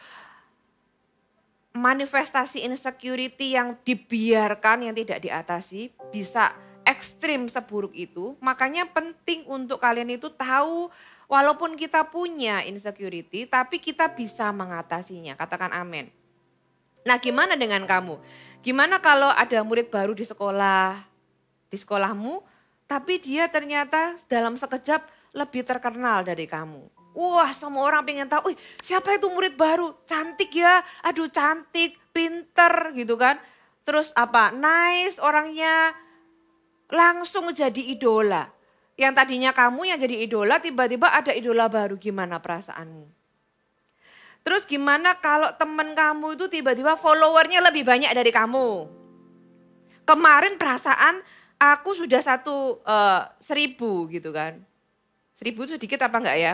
manifestasi insecurity yang dibiarkan, yang tidak diatasi, bisa ekstrim seburuk itu. Makanya penting untuk kalian itu tahu walaupun kita punya insecurity tapi kita bisa mengatasinya. Katakan amin. Nah gimana dengan kamu? Gimana kalau ada murid baru di sekolahmu tapi dia ternyata dalam sekejap lebih terkenal dari kamu. Wah semua orang pengen tahu, siapa itu murid baru? Cantik ya, aduh cantik, pinter gitu kan. Terus nice orangnya. Langsung jadi idola. Yang tadinya kamu yang jadi idola, tiba-tiba ada idola baru. Gimana perasaanmu? Terus gimana kalau teman kamu itu tiba-tiba followernya lebih banyak dari kamu? Kemarin perasaan aku sudah 1.000 gitu kan. 1.000 itu sedikit apa enggak ya?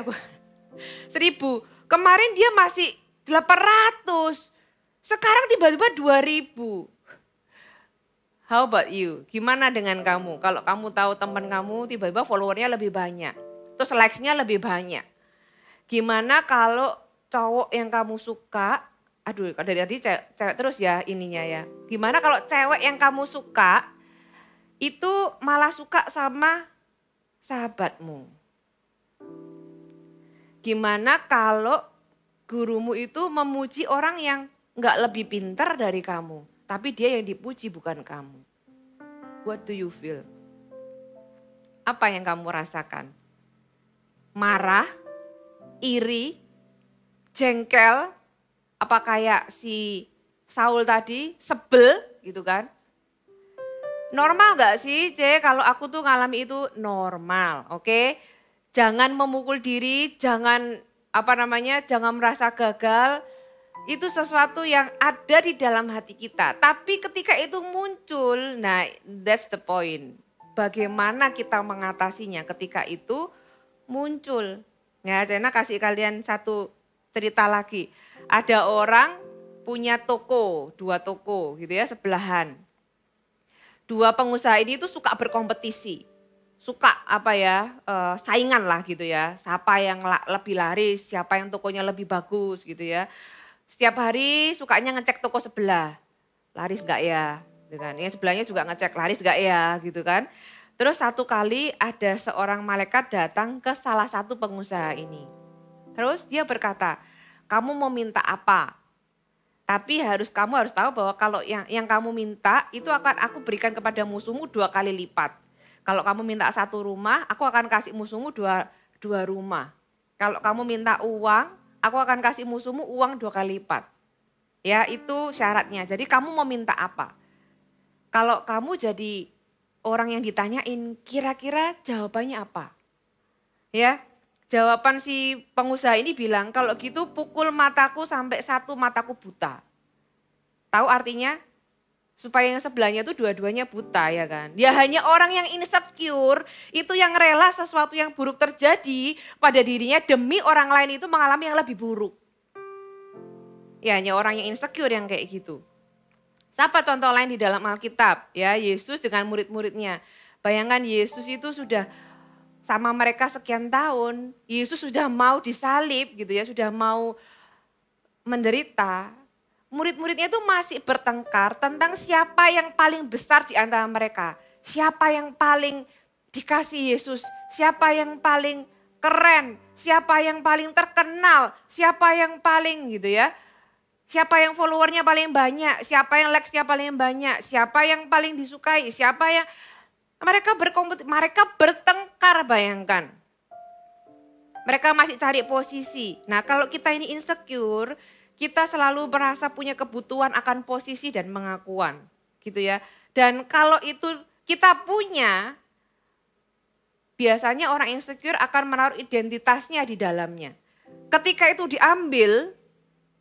1.000. Kemarin dia masih 800. Sekarang tiba-tiba 2.000. How about you? Gimana dengan kamu? Kalau kamu tahu teman kamu tiba-tiba followernya lebih banyak. Terus likes-nya lebih banyak. Gimana kalau cowok yang kamu suka, dari tadi cewek terus ya ininya ya. Gimana kalau cewek yang kamu suka itu malah suka sama sahabatmu? Gimana kalau gurumu itu memuji orang yang nggak lebih pintar dari kamu, tapi dia yang dipuji bukan kamu? What do you feel? Apa yang kamu rasakan? Marah, iri, jengkel, apa kayak si Saul tadi, sebel gitu kan? Normal gak sih kalau aku tuh ngalami itu? Normal, oke? Jangan memukul diri, jangan jangan merasa gagal. Itu sesuatu yang ada di dalam hati kita. Tapi ketika itu muncul, nah that's the point. Bagaimana kita mengatasinya ketika itu muncul. Ya, Cena kasih kalian satu cerita lagi. Ada orang punya toko, 2 toko gitu ya, sebelahan. 2 pengusaha ini tuh suka berkompetisi. Suka saingan lah gitu ya. Siapa yang lebih laris, siapa yang tokonya lebih bagus gitu ya. Setiap hari sukanya ngecek toko sebelah. Laris gak ya? Gitu kan. Yang sebelahnya juga ngecek laris gak ya gitu kan. Terus satu kali ada seorang malaikat datang ke salah satu pengusaha ini. Terus dia berkata, kamu mau minta apa? Tapi kamu harus tahu bahwa kalau yang kamu minta itu akan aku berikan kepada musuhmu 2 kali lipat. Kalau kamu minta 1 rumah, aku akan kasih musuhmu 2 rumah. Kalau kamu minta uang, aku akan kasih musuhmu uang 2 kali lipat. Ya, itu syaratnya. Jadi kamu mau minta apa? Kalau kamu jadi orang yang ditanyain, kira-kira jawabannya apa? Ya, jawaban si pengusaha ini bilang, kalau gitu pukul mataku sampai 1 mataku buta. Tahu artinya? Supaya yang sebelahnya itu dua-duanya buta ya kan. Dia hanya orang yang insecure, itu yang rela sesuatu yang buruk terjadi pada dirinya demi orang lain itu mengalami yang lebih buruk. Ya hanya orang yang insecure yang kayak gitu. Siapa contoh lain di dalam Alkitab? Ya, Yesus dengan murid-muridnya. Bayangkan Yesus itu sudah sama mereka sekian tahun. Yesus sudah mau disalib gitu ya, sudah mau menderita. Murid-muridnya itu masih bertengkar tentang siapa yang paling besar di antara mereka. Siapa yang paling dikasih Yesus, siapa yang paling keren, siapa yang paling terkenal, siapa yang paling gitu ya. Siapa yang followernya paling banyak, siapa yang likes-nya paling banyak, siapa yang paling disukai, siapa yang mereka bertengkar, bayangkan. Mereka masih cari posisi. Nah, kalau kita ini insecure, kita selalu merasa punya kebutuhan akan posisi dan pengakuan, gitu ya. Dan kalau itu kita punya, biasanya orang insecure akan menaruh identitasnya di dalamnya. Ketika itu diambil,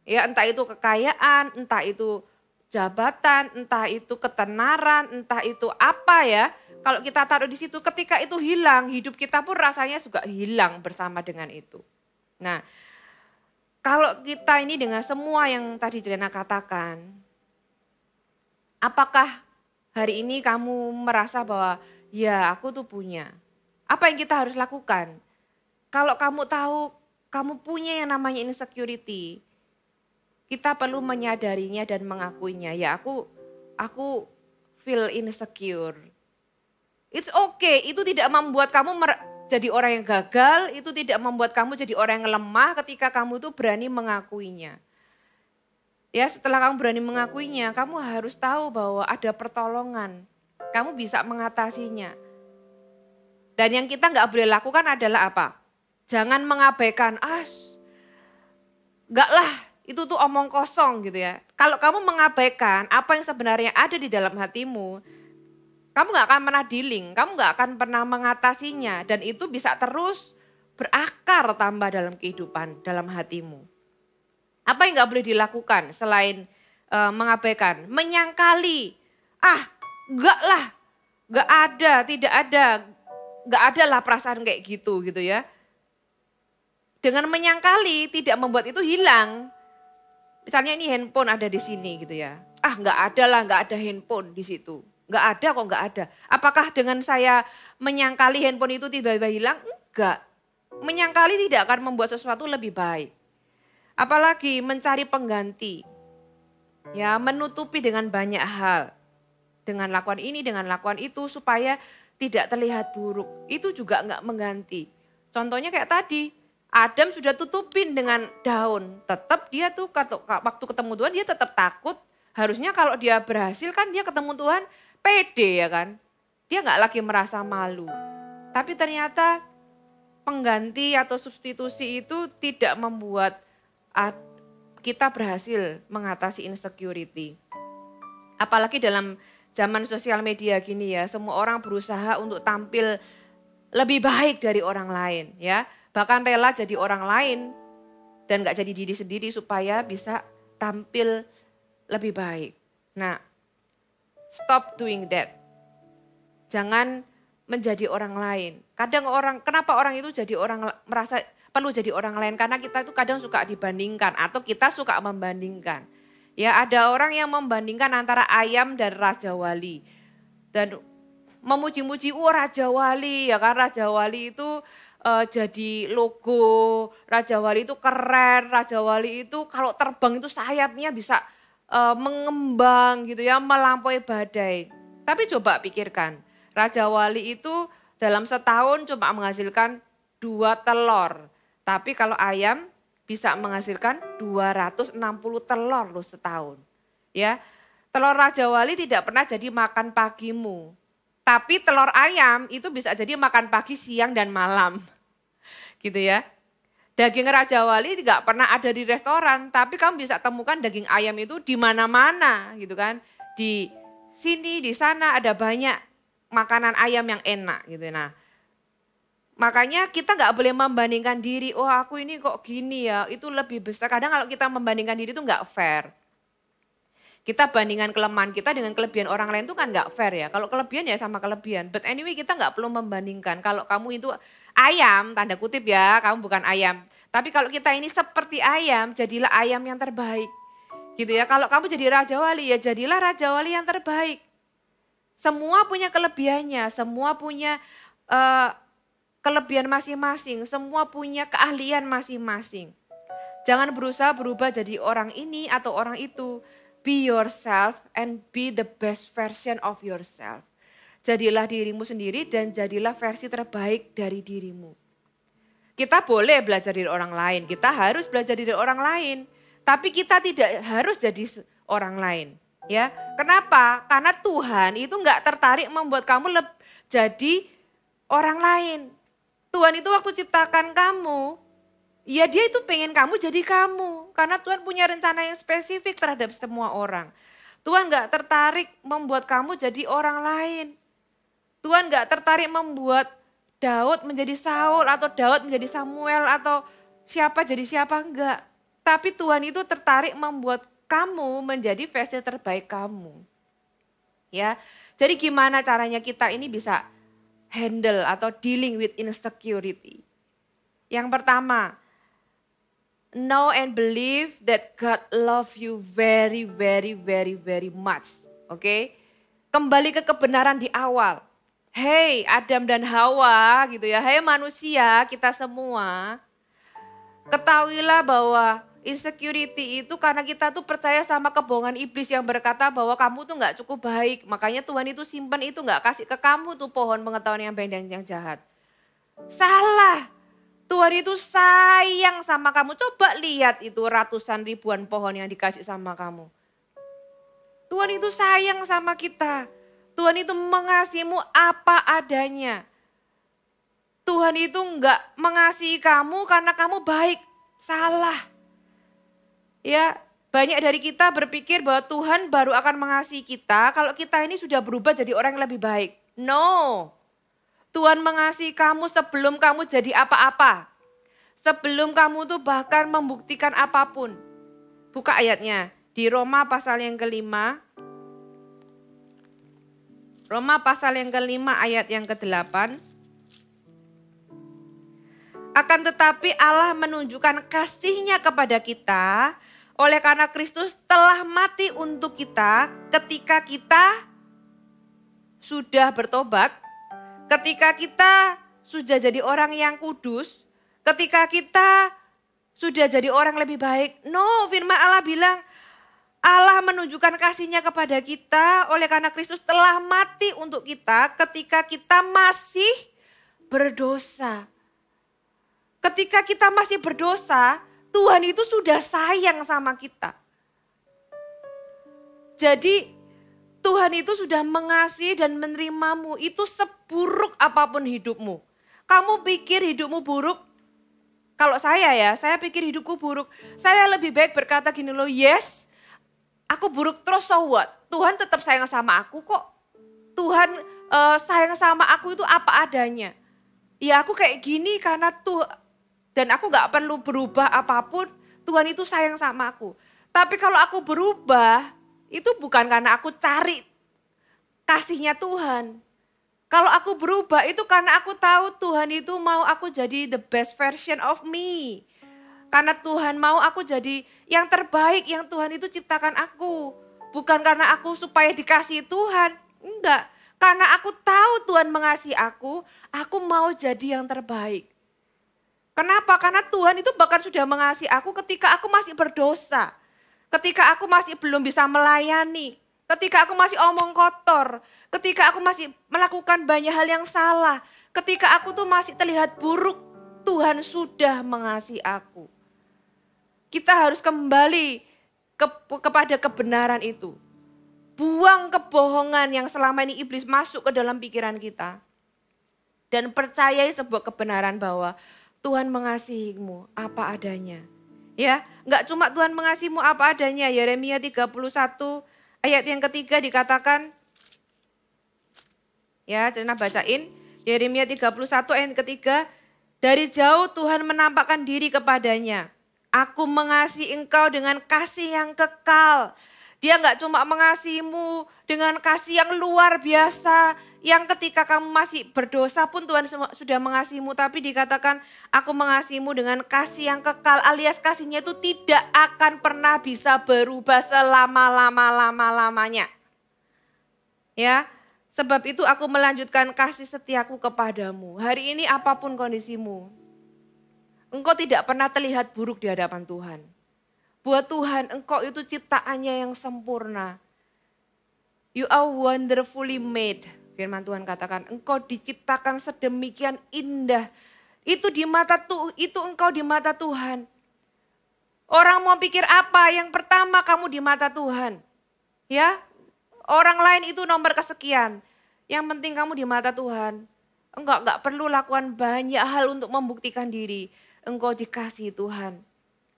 ya entah itu kekayaan, entah itu jabatan, entah itu ketenaran, entah itu apa ya. Kalau kita taruh di situ, ketika itu hilang, hidup kita pun rasanya juga hilang bersama dengan itu. Nah, kalau kita ini dengan semua yang tadi Jelena katakan, apakah hari ini kamu merasa bahwa ya aku tuh punya? Apa yang kita harus lakukan? Kalau kamu tahu kamu punya yang namanya insecurity, kita perlu menyadarinya dan mengakuinya. Ya aku feel insecure. It's okay, itu tidak membuat kamu jadi orang yang gagal, itu tidak membuat kamu jadi orang yang lemah ketika kamu tuh berani mengakuinya. Ya setelah kamu berani mengakuinya, kamu harus tahu bahwa ada pertolongan. Kamu bisa mengatasinya. Dan yang kita nggak boleh lakukan adalah apa? Jangan mengabaikan, enggak lah, itu tuh omong kosong gitu ya. Kalau kamu mengabaikan apa yang sebenarnya ada di dalam hatimu, kamu gak akan pernah dealing, kamu gak akan pernah mengatasinya. Dan itu bisa terus berakar tambah dalam kehidupan, dalam hatimu. Apa yang gak boleh dilakukan selain mengabaikan? Menyangkali, enggak lah, gak ada, tidak ada, gak ada lah perasaan kayak gitu ya. Dengan menyangkali tidak membuat itu hilang. Misalnya ini handphone ada di sini gitu ya. Enggak ada lah, enggak ada handphone di situ. Enggak ada kok, enggak ada. Apakah dengan saya menyangkali handphone itu tiba-tiba hilang? Enggak. Menyangkali tidak akan membuat sesuatu lebih baik. Apalagi mencari pengganti. Ya, menutupi dengan banyak hal. Dengan lakukan ini, dengan lakukan itu supaya tidak terlihat buruk, itu juga nggak mengganti. Contohnya kayak tadi, Adam sudah tutupin dengan daun, tetap dia tuh waktu ketemu Tuhan dia tetap takut. Harusnya kalau dia berhasil kan dia ketemu Tuhan pede ya kan. Dia nggak lagi merasa malu. Tapi ternyata pengganti atau substitusi itu tidak membuat kita berhasil mengatasi insecurity. Apalagi dalam zaman sosial media gini ya, semua orang berusaha untuk tampil lebih baik dari orang lain ya. Bahkan rela jadi orang lain dan gak jadi diri sendiri supaya bisa tampil lebih baik. Nah, stop doing that. Jangan menjadi orang lain. Kenapa orang itu jadi merasa perlu jadi orang lain? Karena kita itu kadang suka dibandingkan atau kita suka membandingkan. Ya, ada orang yang membandingkan antara ayam dan Raja Wali. Dan memuji-muji, Raja Wali ya kan, Raja Wali itu jadi logo, Raja Wali itu keren, Raja Wali itu kalau terbang itu sayapnya bisa mengembang gitu ya, melampaui badai. Tapi coba pikirkan, Raja Wali itu dalam setahun cuma menghasilkan 2 telur. Tapi kalau ayam bisa menghasilkan 260 telur loh setahun. Ya, telur Raja Wali tidak pernah jadi makan pagimu. Tapi telur ayam itu bisa jadi makan pagi, siang, dan malam. Gitu ya. Daging Raja Wali tidak pernah ada di restoran, tapi kamu bisa temukan daging ayam itu di mana-mana gitu kan. Di sini, di sana ada banyak makanan ayam yang enak gitu. Nah, makanya kita nggak boleh membandingkan diri, aku ini kok gini ya, itu lebih besar. Kadang kalau kita membandingkan diri itu nggak fair. Kita bandingkan kelemahan kita dengan kelebihan orang lain itu kan nggak fair ya. Kalau kelebihan ya sama kelebihan. But anyway kita nggak perlu membandingkan. Kalau kamu itu ayam, tanda kutip ya, kamu bukan ayam. Tapi kalau kita ini seperti ayam, jadilah ayam yang terbaik. Gitu ya, kalau kamu jadi Raja Wali ya jadilah Raja Wali yang terbaik. Semua punya kelebihannya, semua punya kelebihan masing-masing, semua punya keahlian masing-masing. Jangan berusaha berubah jadi orang ini atau orang itu. Be yourself and be the best version of yourself. Jadilah dirimu sendiri dan jadilah versi terbaik dari dirimu. Kita boleh belajar dari orang lain, kita harus belajar dari orang lain. Tapi kita tidak harus jadi orang lain. Ya, kenapa? Karena Tuhan itu nggak tertarik membuat kamu jadi orang lain. Tuhan itu waktu ciptakan kamu, ya dia itu pengen kamu jadi kamu. Karena Tuhan punya rencana yang spesifik terhadap semua orang. Tuhan gak tertarik membuat kamu jadi orang lain. Tuhan gak tertarik membuat Daud menjadi Saul atau Daud menjadi Samuel atau siapa jadi siapa, enggak. Tapi Tuhan itu tertarik membuat kamu menjadi versi terbaik kamu. Ya, jadi gimana caranya kita ini bisa handle atau dealing with insecurity? Yang pertama, know and believe that God love you very, very, very, very much. Oke? Kembali ke kebenaran di awal. Hey Adam dan Hawa gitu ya. Hey manusia, kita semua. Ketahuilah bahwa insecurity itu karena kita tuh percaya sama kebohongan iblis yang berkata bahwa kamu tuh gak cukup baik. Makanya Tuhan itu simpan itu gak kasih ke kamu tuh pohon pengetahuan yang baik dan yang jahat. Salah. Tuhan itu sayang sama kamu. Coba lihat itu ratusan ribuan pohon yang dikasih sama kamu. Tuhan itu sayang sama kita. Tuhan itu mengasihimu apa adanya. Tuhan itu enggak mengasihi kamu karena kamu baik. Salah. Ya, banyak dari kita berpikir bahwa Tuhan baru akan mengasihi kita kalau kita ini sudah berubah jadi orang yang lebih baik. No. Tuhan mengasihi kamu sebelum kamu jadi apa-apa. Sebelum kamu tuh bahkan membuktikan apapun. Buka ayatnya di Roma pasal yang ke-5. Roma pasal yang ke-5 ayat yang ke-8. Akan tetapi Allah menunjukkan kasih-Nya kepada kita oleh karena Kristus telah mati untuk kita ketika kita sudah bertobat. Ketika kita sudah jadi orang yang kudus, ketika kita sudah jadi orang lebih baik. No, firman Allah bilang, Allah menunjukkan kasih-Nya kepada kita oleh karena Kristus telah mati untuk kita ketika kita masih berdosa. Ketika kita masih berdosa, Tuhan itu sudah sayang sama kita. Jadi Tuhan itu sudah mengasihi dan menerimamu. Itu seburuk apapun hidupmu. Kamu pikir hidupmu buruk? Kalau saya pikir hidupku buruk. Saya lebih baik berkata gini loh, yes, aku buruk terus, so what? Tuhan tetap sayang sama aku kok. Tuhan sayang sama aku itu apa adanya. Ya aku kayak gini karena Tuhan. Dan aku gak perlu berubah apapun, Tuhan itu sayang sama aku. Tapi kalau aku berubah, itu bukan karena aku cari kasihnya Tuhan. Kalau aku berubah itu karena aku tahu Tuhan itu mau aku jadi the best version of me. Karena Tuhan mau aku jadi yang terbaik yang Tuhan itu ciptakan aku. Bukan karena aku supaya dikasihi Tuhan, enggak. Karena aku tahu Tuhan mengasihi aku mau jadi yang terbaik. Kenapa? Karena Tuhan itu bahkan sudah mengasihi aku ketika aku masih berdosa. Ketika aku masih belum bisa melayani. Ketika aku masih omong kotor. Ketika aku masih melakukan banyak hal yang salah. Ketika aku tuh masih terlihat buruk. Tuhan sudah mengasihi aku. Kita harus kembali kepada kebenaran itu. Buang kebohongan yang selama ini iblis masuk ke dalam pikiran kita. Dan percayai sebuah kebenaran bahwa Tuhan mengasihimu apa adanya. Ya, enggak cuma Tuhan mengasihimu apa adanya. Yeremia 31 ayat yang ketiga dikatakan, ya Cina bacain. Yeremia 31 ayat yang ketiga, dari jauh Tuhan menampakkan diri kepadanya. Aku mengasihi engkau dengan kasih yang kekal. Dia enggak cuma mengasihimu dengan kasih yang luar biasa. Yang ketika kamu masih berdosa pun Tuhan sudah mengasihimu. Tapi dikatakan aku mengasihimu dengan kasih yang kekal. Alias kasihnya itu tidak akan pernah bisa berubah selama-lamanya. Ya, sebab itu aku melanjutkan kasih setiaku kepadamu. Hari ini apapun kondisimu. Engkau tidak pernah terlihat buruk di hadapan Tuhan. Buat Tuhan engkau itu ciptaannya yang sempurna. You are wonderfully made. Firman Tuhan katakan, engkau diciptakan sedemikian indah. Itu engkau di mata Tuhan. Orang mau pikir apa? Yang pertama kamu di mata Tuhan. Ya, orang lain itu nomor kesekian. Yang penting kamu di mata Tuhan. Engkau enggak perlu lakukan banyak hal untuk membuktikan diri. Engkau dikasihi Tuhan.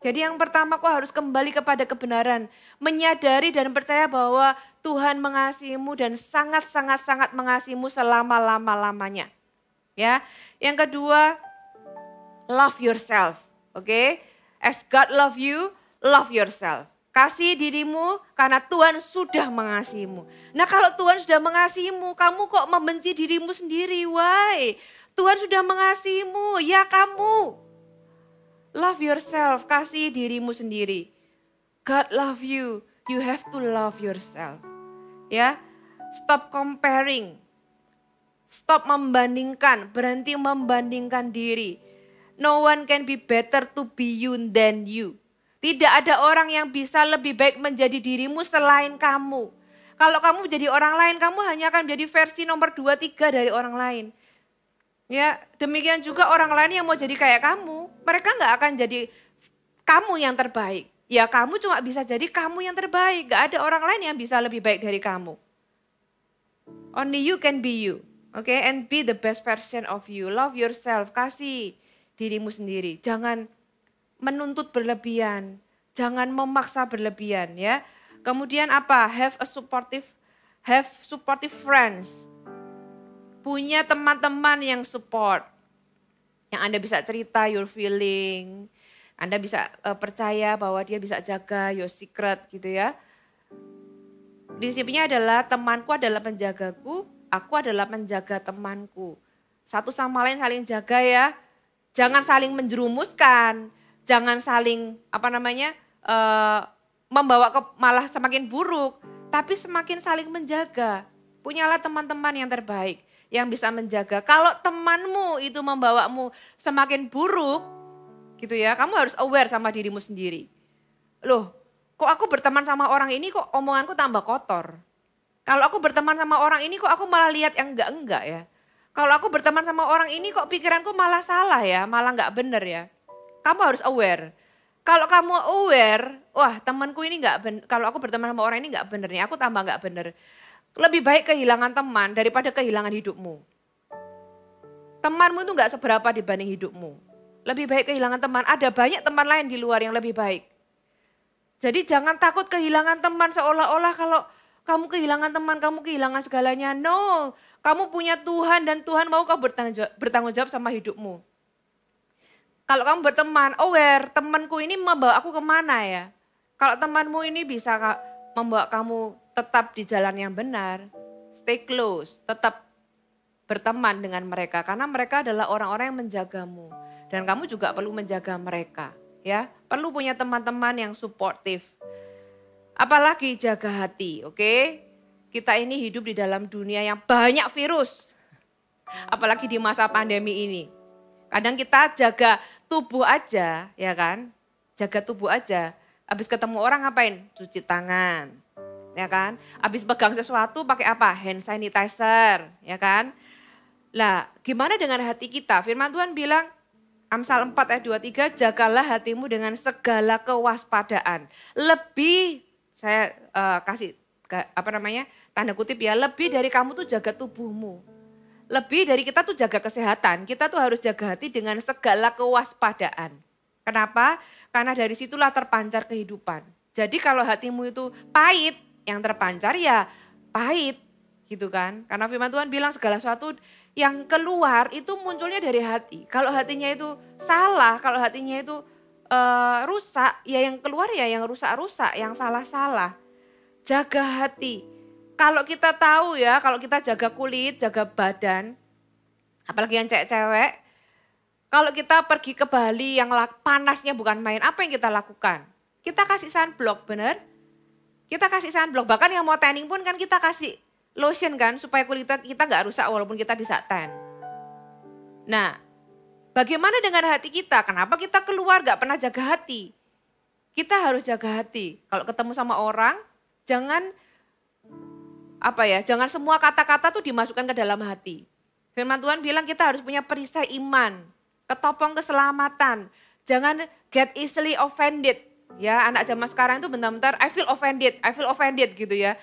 Jadi yang pertama kau harus kembali kepada kebenaran. Menyadari dan percaya bahwa Tuhan mengasihimu dan sangat-sangat mengasihimu selama-lama-lamanya. Ya. Yang kedua, love yourself. Oke? As God love you, love yourself. Kasih dirimu karena Tuhan sudah mengasihimu. Nah kalau Tuhan sudah mengasihimu, kamu kok membenci dirimu sendiri? Why? Tuhan sudah mengasihimu, ya kamu. Love yourself, kasih dirimu sendiri. God love you, you have to love yourself. Ya, stop comparing. Stop membandingkan, berhenti membandingkan diri. No one can be better to be you than you. Tidak ada orang yang bisa lebih baik menjadi dirimu selain kamu. Kalau kamu menjadi orang lain, kamu hanya akan menjadi versi nomor 2, 3 dari orang lain. Ya, demikian juga orang lain yang mau jadi kayak kamu, mereka nggak akan jadi kamu yang terbaik. Ya kamu cuma bisa jadi kamu yang terbaik, nggak ada orang lain yang bisa lebih baik dari kamu. Only you can be you, okay? And be the best version of you. Love yourself, kasih dirimu sendiri. Jangan menuntut berlebihan, jangan memaksa berlebihan, ya. Kemudian apa? Have supportive friends. Punya teman-teman yang support. Yang Anda bisa cerita your feeling. Anda bisa percaya bahwa dia bisa jaga your secret gitu ya. Prinsipnya adalah temanku adalah penjagaku, aku adalah penjaga temanku. Satu sama lain saling jaga ya. Jangan saling menjerumuskan. Jangan saling membawa malah semakin buruk. Tapi semakin saling menjaga. Punyalah teman-teman yang terbaik. Yang bisa menjaga. Kalau temanmu itu membawamu semakin buruk, gitu ya, kamu harus aware sama dirimu sendiri. Loh, kok aku berteman sama orang ini kok omonganku tambah kotor. Kalau aku berteman sama orang ini kok aku malah lihat yang enggak ya. Kalau aku berteman sama orang ini kok pikiranku malah salah ya, malah enggak bener ya. Kamu harus aware. Kalau kamu aware, wah temanku ini enggak bener, kalau aku berteman sama orang ini enggak bener nih, aku tambah enggak bener. Lebih baik kehilangan teman daripada kehilangan hidupmu. Temanmu itu enggak seberapa dibanding hidupmu. Lebih baik kehilangan teman, ada banyak teman lain di luar yang lebih baik. Jadi jangan takut kehilangan teman seolah-olah kalau kamu kehilangan teman, kamu kehilangan segalanya. No, kamu punya Tuhan dan Tuhan mau kamu bertanggung jawab sama hidupmu. Kalau kamu berteman, aware, temanku ini membawa aku kemana ya? Kalau temanmu ini bisa membawa kamu tetap di jalan yang benar, stay close, tetap berteman dengan mereka. Karena mereka adalah orang-orang yang menjagamu. Dan kamu juga perlu menjaga mereka. Ya, perlu punya teman-teman yang suportif. Apalagi jaga hati, oke? Kita ini hidup di dalam dunia yang banyak virus. Apalagi di masa pandemi ini. Kadang kita jaga tubuh aja, ya kan? Jaga tubuh aja. Habis ketemu orang ngapain? Cuci tangan, ya kan? Habis pegang sesuatu pakai apa? Hand sanitizer, ya kan? Lah, gimana dengan hati kita? Firman Tuhan bilang, Amsal 4 ayat 23, jagalah hatimu dengan segala kewaspadaan. Lebih, saya kasih tanda kutip ya, lebih dari kamu tuh jaga tubuhmu. Lebih dari kita tuh jaga kesehatan, kita tuh harus jaga hati dengan segala kewaspadaan. Kenapa? Karena dari situlah terpancar kehidupan. Jadi kalau hatimu itu pahit, yang terpancar ya pahit gitu kan. Karena firman Tuhan bilang segala sesuatu yang keluar itu munculnya dari hati. Kalau hatinya itu salah, kalau hatinya itu rusak, ya yang keluar ya yang rusak-rusak, yang salah-salah. Jaga hati. Kalau kita tahu ya, kalau kita jaga kulit, jaga badan, apalagi yang cewek-cewek, kalau kita pergi ke Bali yang panasnya bukan main, apa yang kita lakukan? Kita kasih sunblock, bener? Kita kasih sunblock, bahkan yang mau tanning pun kan kita kasih lotion kan, supaya kulit kita gak rusak walaupun kita bisa tan. Nah, bagaimana dengan hati kita? Kenapa kita keluar gak pernah jaga hati? Kita harus jaga hati. Kalau ketemu sama orang, jangan semua kata-kata tuh dimasukkan ke dalam hati. Firman Tuhan bilang kita harus punya perisai iman, ketopong keselamatan. Jangan get easily offended. Ya, anak zaman sekarang itu bentar-bentar I feel offended gitu ya.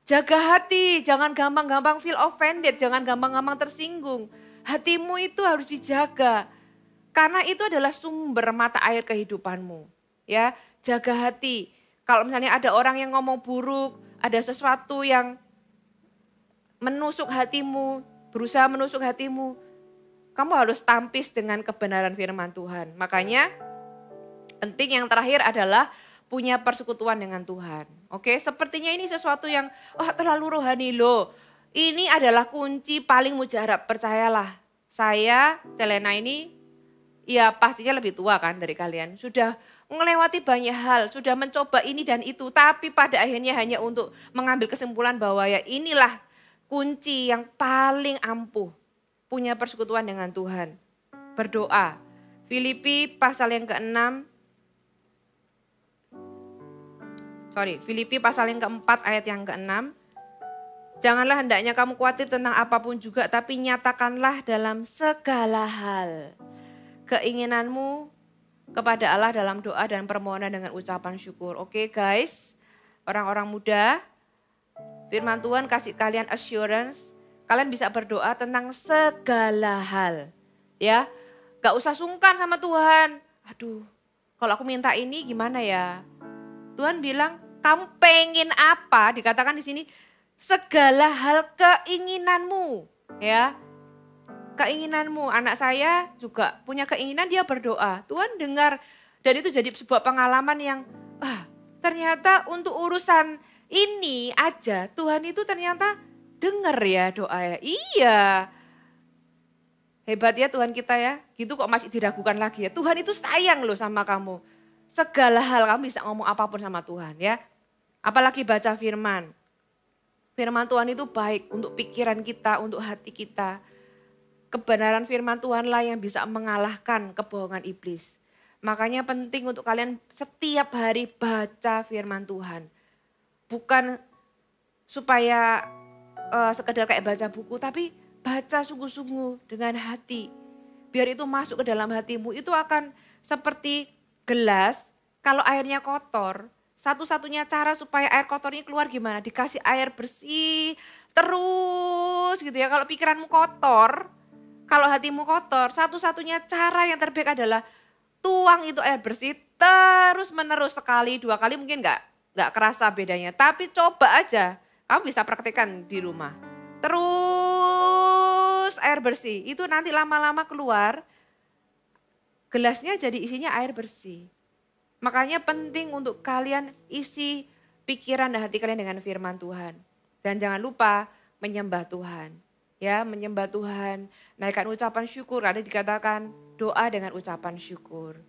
Jaga hati, jangan gampang-gampang feel offended, jangan gampang-gampang tersinggung. Hatimu itu harus dijaga. Karena itu adalah sumber mata air kehidupanmu. Ya, jaga hati. Kalau misalnya ada orang yang ngomong buruk, ada sesuatu yang menusuk hatimu, berusaha menusuk hatimu, kamu harus tampis dengan kebenaran firman Tuhan. Makanya penting yang terakhir adalah punya persekutuan dengan Tuhan. Oke, sepertinya ini sesuatu yang terlalu rohani loh. Ini adalah kunci paling mujarab, percayalah. Saya, Celena ini, ya pastinya lebih tua kan dari kalian. Sudah melewati banyak hal, sudah mencoba ini dan itu. Tapi pada akhirnya hanya untuk mengambil kesimpulan bahwa ya inilah kunci yang paling ampuh. Punya persekutuan dengan Tuhan. Berdoa. Filipi pasal yang ke-6. Filipi pasal yang ke-4 ayat yang ke-6. Janganlah hendaknya kamu khawatir tentang apapun juga, tapi nyatakanlah dalam segala hal keinginanmu kepada Allah dalam doa dan permohonan dengan ucapan syukur. Oke guys, orang-orang muda, firman Tuhan kasih kalian assurance, kalian bisa berdoa tentang segala hal. Ya, gak usah sungkan sama Tuhan. Aduh, kalau aku minta ini gimana ya? Tuhan bilang, kamu pengen apa? Dikatakan di sini, segala hal keinginanmu. Ya, keinginanmu. Anak saya juga punya keinginan, dia berdoa. Tuhan dengar, dan itu jadi sebuah pengalaman yang, ternyata untuk urusan ini aja, Tuhan itu ternyata dengar ya doa ya. Iya, hebat ya Tuhan kita ya. Gitu kok masih diragukan lagi ya. Tuhan itu sayang loh sama kamu. Segala hal kamu bisa ngomong apapun sama Tuhan ya. Apalagi baca firman. Firman Tuhan itu baik untuk pikiran kita, untuk hati kita. Kebenaran firman Tuhanlah yang bisa mengalahkan kebohongan iblis. Makanya penting untuk kalian setiap hari baca firman Tuhan. Bukan supaya sekedar kayak baca buku, tapi baca sungguh-sungguh dengan hati. Biar itu masuk ke dalam hatimu, itu akan seperti gelas, kalau airnya kotor, satu-satunya cara supaya air kotornya keluar gimana? Dikasih air bersih, terus gitu ya. Kalau pikiranmu kotor, kalau hatimu kotor, satu-satunya cara yang terbaik adalah tuang itu air bersih terus menerus, sekali, 2 kali mungkin nggak kerasa bedanya. Tapi coba aja, kamu bisa praktekkan di rumah. Terus air bersih, itu nanti lama-lama keluar, gelasnya jadi isinya air bersih. Makanya penting untuk kalian isi pikiran dan hati kalian dengan firman Tuhan. Dan jangan lupa menyembah Tuhan. Ya, menyembah Tuhan, naikkan ucapan syukur, ada dikatakan doa dengan ucapan syukur.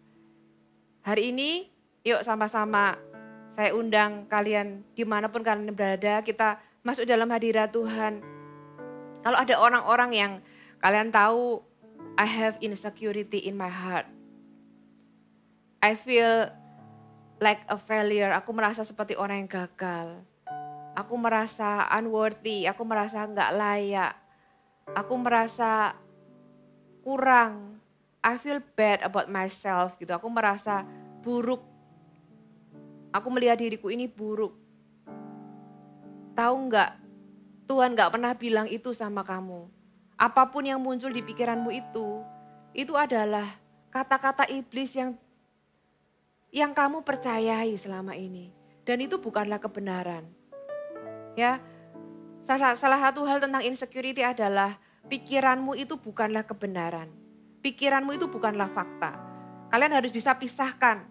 Hari ini yuk sama-sama saya undang kalian dimanapun kalian berada, kita masuk dalam hadirat Tuhan. Kalau ada orang-orang yang kalian tahu, I have insecurity in my heart. I feel like a failure, aku merasa seperti orang yang gagal. Aku merasa unworthy, aku merasa nggak layak. Aku merasa kurang, I feel bad about myself gitu. Aku merasa buruk, aku melihat diriku ini buruk. Tahu nggak, Tuhan nggak pernah bilang itu sama kamu. Apapun yang muncul di pikiranmu itu adalah kata-kata iblis yang kamu percayai selama ini. Dan itu bukanlah kebenaran. Ya, salah satu hal tentang insecurity adalah pikiranmu itu bukanlah kebenaran. Pikiranmu itu bukanlah fakta. Kalian harus bisa pisahkan.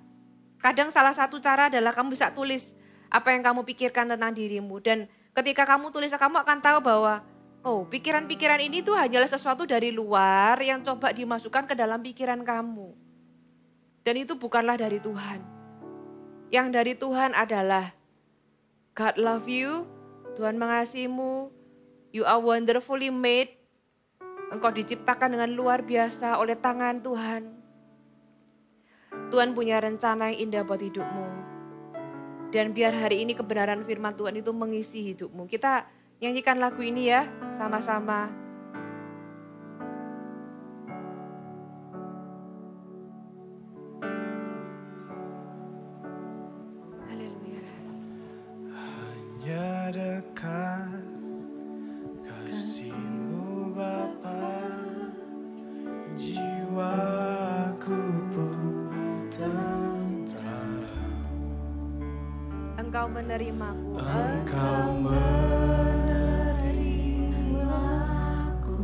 Kadang salah satu cara adalah kamu bisa tulis apa yang kamu pikirkan tentang dirimu. Dan ketika kamu tulis, kamu akan tahu bahwa pikiran-pikiran ini tuh hanyalah sesuatu dari luar yang coba dimasukkan ke dalam pikiran kamu. Dan itu bukanlah dari Tuhan. Yang dari Tuhan adalah God love you, Tuhan mengasihimu, you are wonderfully made. Engkau diciptakan dengan luar biasa oleh tangan Tuhan. Tuhan punya rencana yang indah buat hidupmu. Dan biar hari ini kebenaran firman Tuhan itu mengisi hidupmu. Kita nyanyikan lagu ini ya, sama-sama. Haleluya. Hanya dekat kasih-Mu Bapa, jiwaku pun tentram. Engkau menerimaku. Engkau menerimaku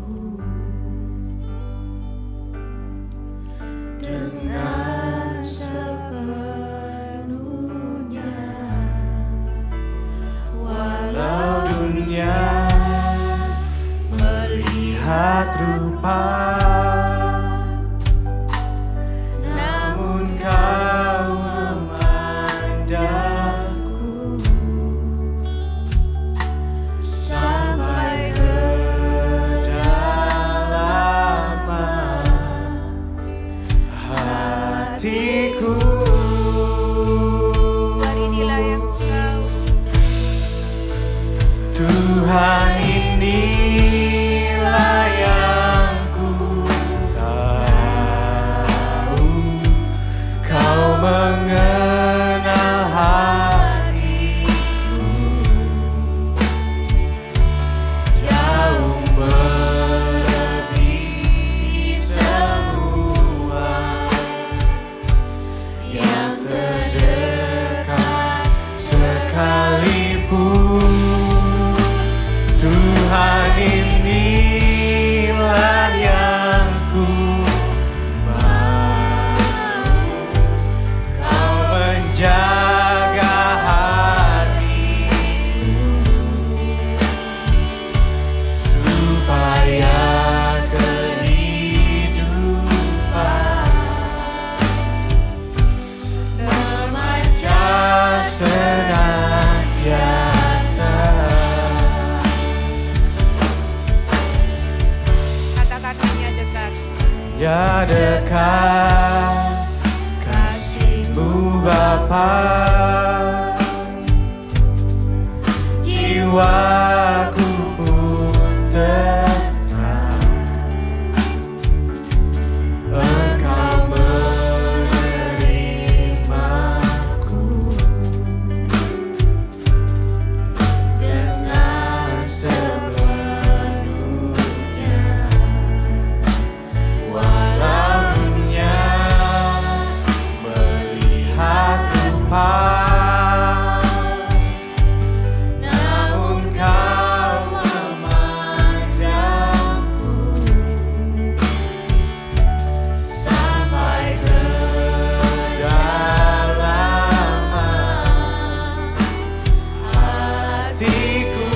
dengan sepenuhnya. Walau dunia melihat rupa, namun Kau memandangku sampai kedalaman hatiku. Tuhan inilah yang Kau. Tuhan inilah yang ku tahu, Kau mengenal hatiku jauh melebihi semua yang terdekat sekalipun. Tuhan inilah yang ku mau, Kau menjaga hatiku supaya kehidupan memancar senantiasa. Katakan hanya dekat. Ya dekat apa, jiwaku pun tenang. Engkau menerimaku dengan sepenuhnya, walau dunia melihat rupa, namun kau memandangku sampai ke kedalaman hatiku.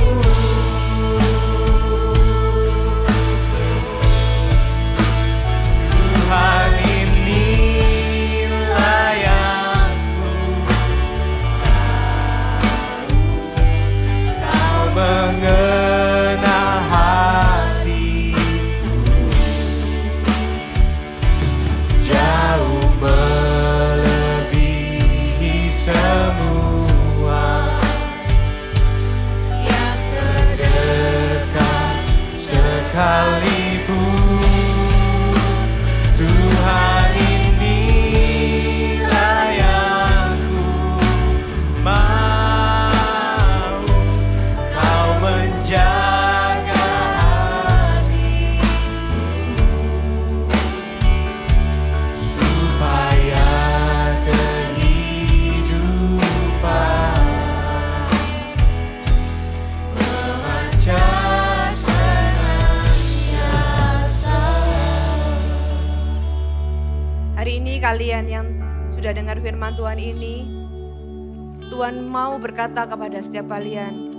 Tuhan, inilah yang ku Kau mengenal hatiku, jauh melebihi semua yang terdekat sekalipun. Tuhan, inilah yang ku mau, Kau menjaga hatiku supaya kehidupan memancar senantiasa. Hari ini kalian yang sudah dengar firman Tuhan ini, Tuhan mau berkata kepada setiap kalian,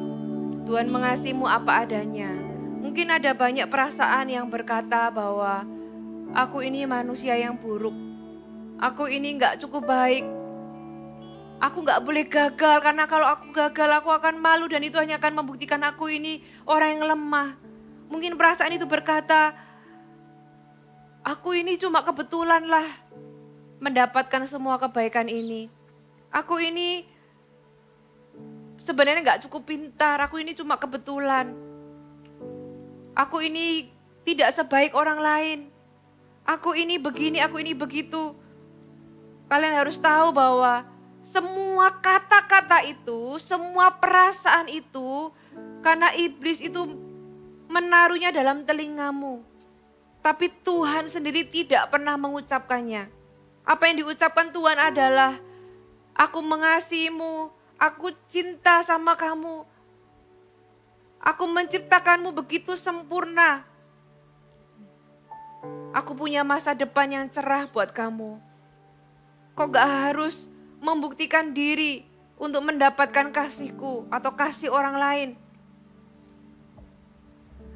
Tuhan mengasihimu apa adanya. Mungkin ada banyak perasaan yang berkata bahwa aku ini manusia yang buruk, aku ini gak cukup baik, aku gak boleh gagal karena kalau aku gagal aku akan malu dan itu hanya akan membuktikan aku ini orang yang lemah. Mungkin perasaan itu berkata, aku ini cuma kebetulan lah mendapatkan semua kebaikan ini. Aku ini sebenarnya gak cukup pintar, aku ini cuma kebetulan. Aku ini tidak sebaik orang lain. Aku ini begini, aku ini begitu. Kalian harus tahu bahwa semua kata-kata itu, semua perasaan itu, karena iblis itu menaruhnya dalam telingamu. Tapi Tuhan sendiri tidak pernah mengucapkannya. Apa yang diucapkan Tuhan adalah, aku mengasihimu, aku cinta sama kamu. Aku menciptakanmu begitu sempurna. Aku punya masa depan yang cerah buat kamu. Kau gak harus membuktikan diri untuk mendapatkan kasihku atau kasih orang lain.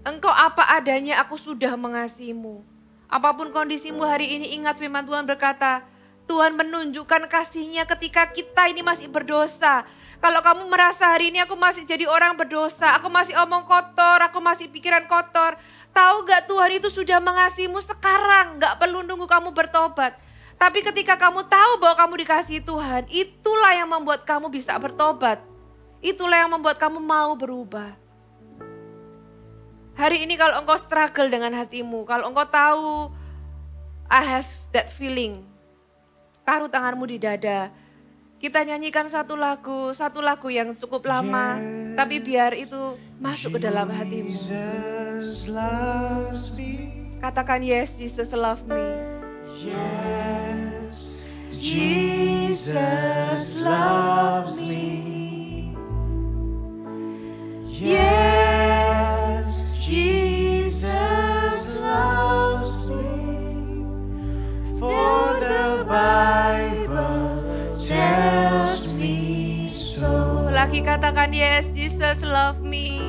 Engkau apa adanya, aku sudah mengasihimu. Apapun kondisimu hari ini, ingat firman Tuhan berkata, Tuhan menunjukkan kasih-Nya ketika kita ini masih berdosa. Kalau kamu merasa hari ini aku masih jadi orang berdosa, aku masih omong kotor, aku masih pikiran kotor. Tahu gak Tuhan itu sudah mengasihimu sekarang, gak perlu nunggu kamu bertobat. Tapi ketika kamu tahu bahwa kamu dikasihi Tuhan, itulah yang membuat kamu bisa bertobat. Itulah yang membuat kamu mau berubah. Hari ini kalau engkau struggle dengan hatimu, kalau engkau tahu I have that feeling, taruh tanganmu di dada. Kita nyanyikan satu lagu yang cukup lama, tapi biar itu masuk ke dalam hatimu. Katakan, yes, Jesus love me. Yes, Jesus loves me. Yes, Jesus loves me. For the Bible tells me so. Lagi katakan, yes, Jesus love me.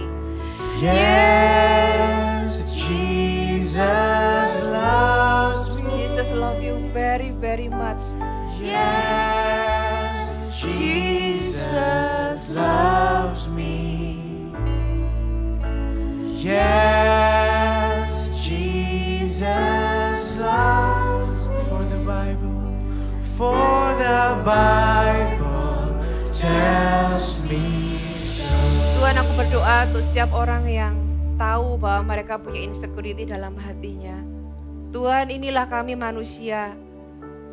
Yes, Jesus loves me. Jesus love you very, very much. Yes, Jesus loves me. Yes, Jesus loves me. For the Bible berdoa untuk setiap orang yang tahu bahwa mereka punya insecurity dalam hatinya. Tuhan, inilah kami manusia.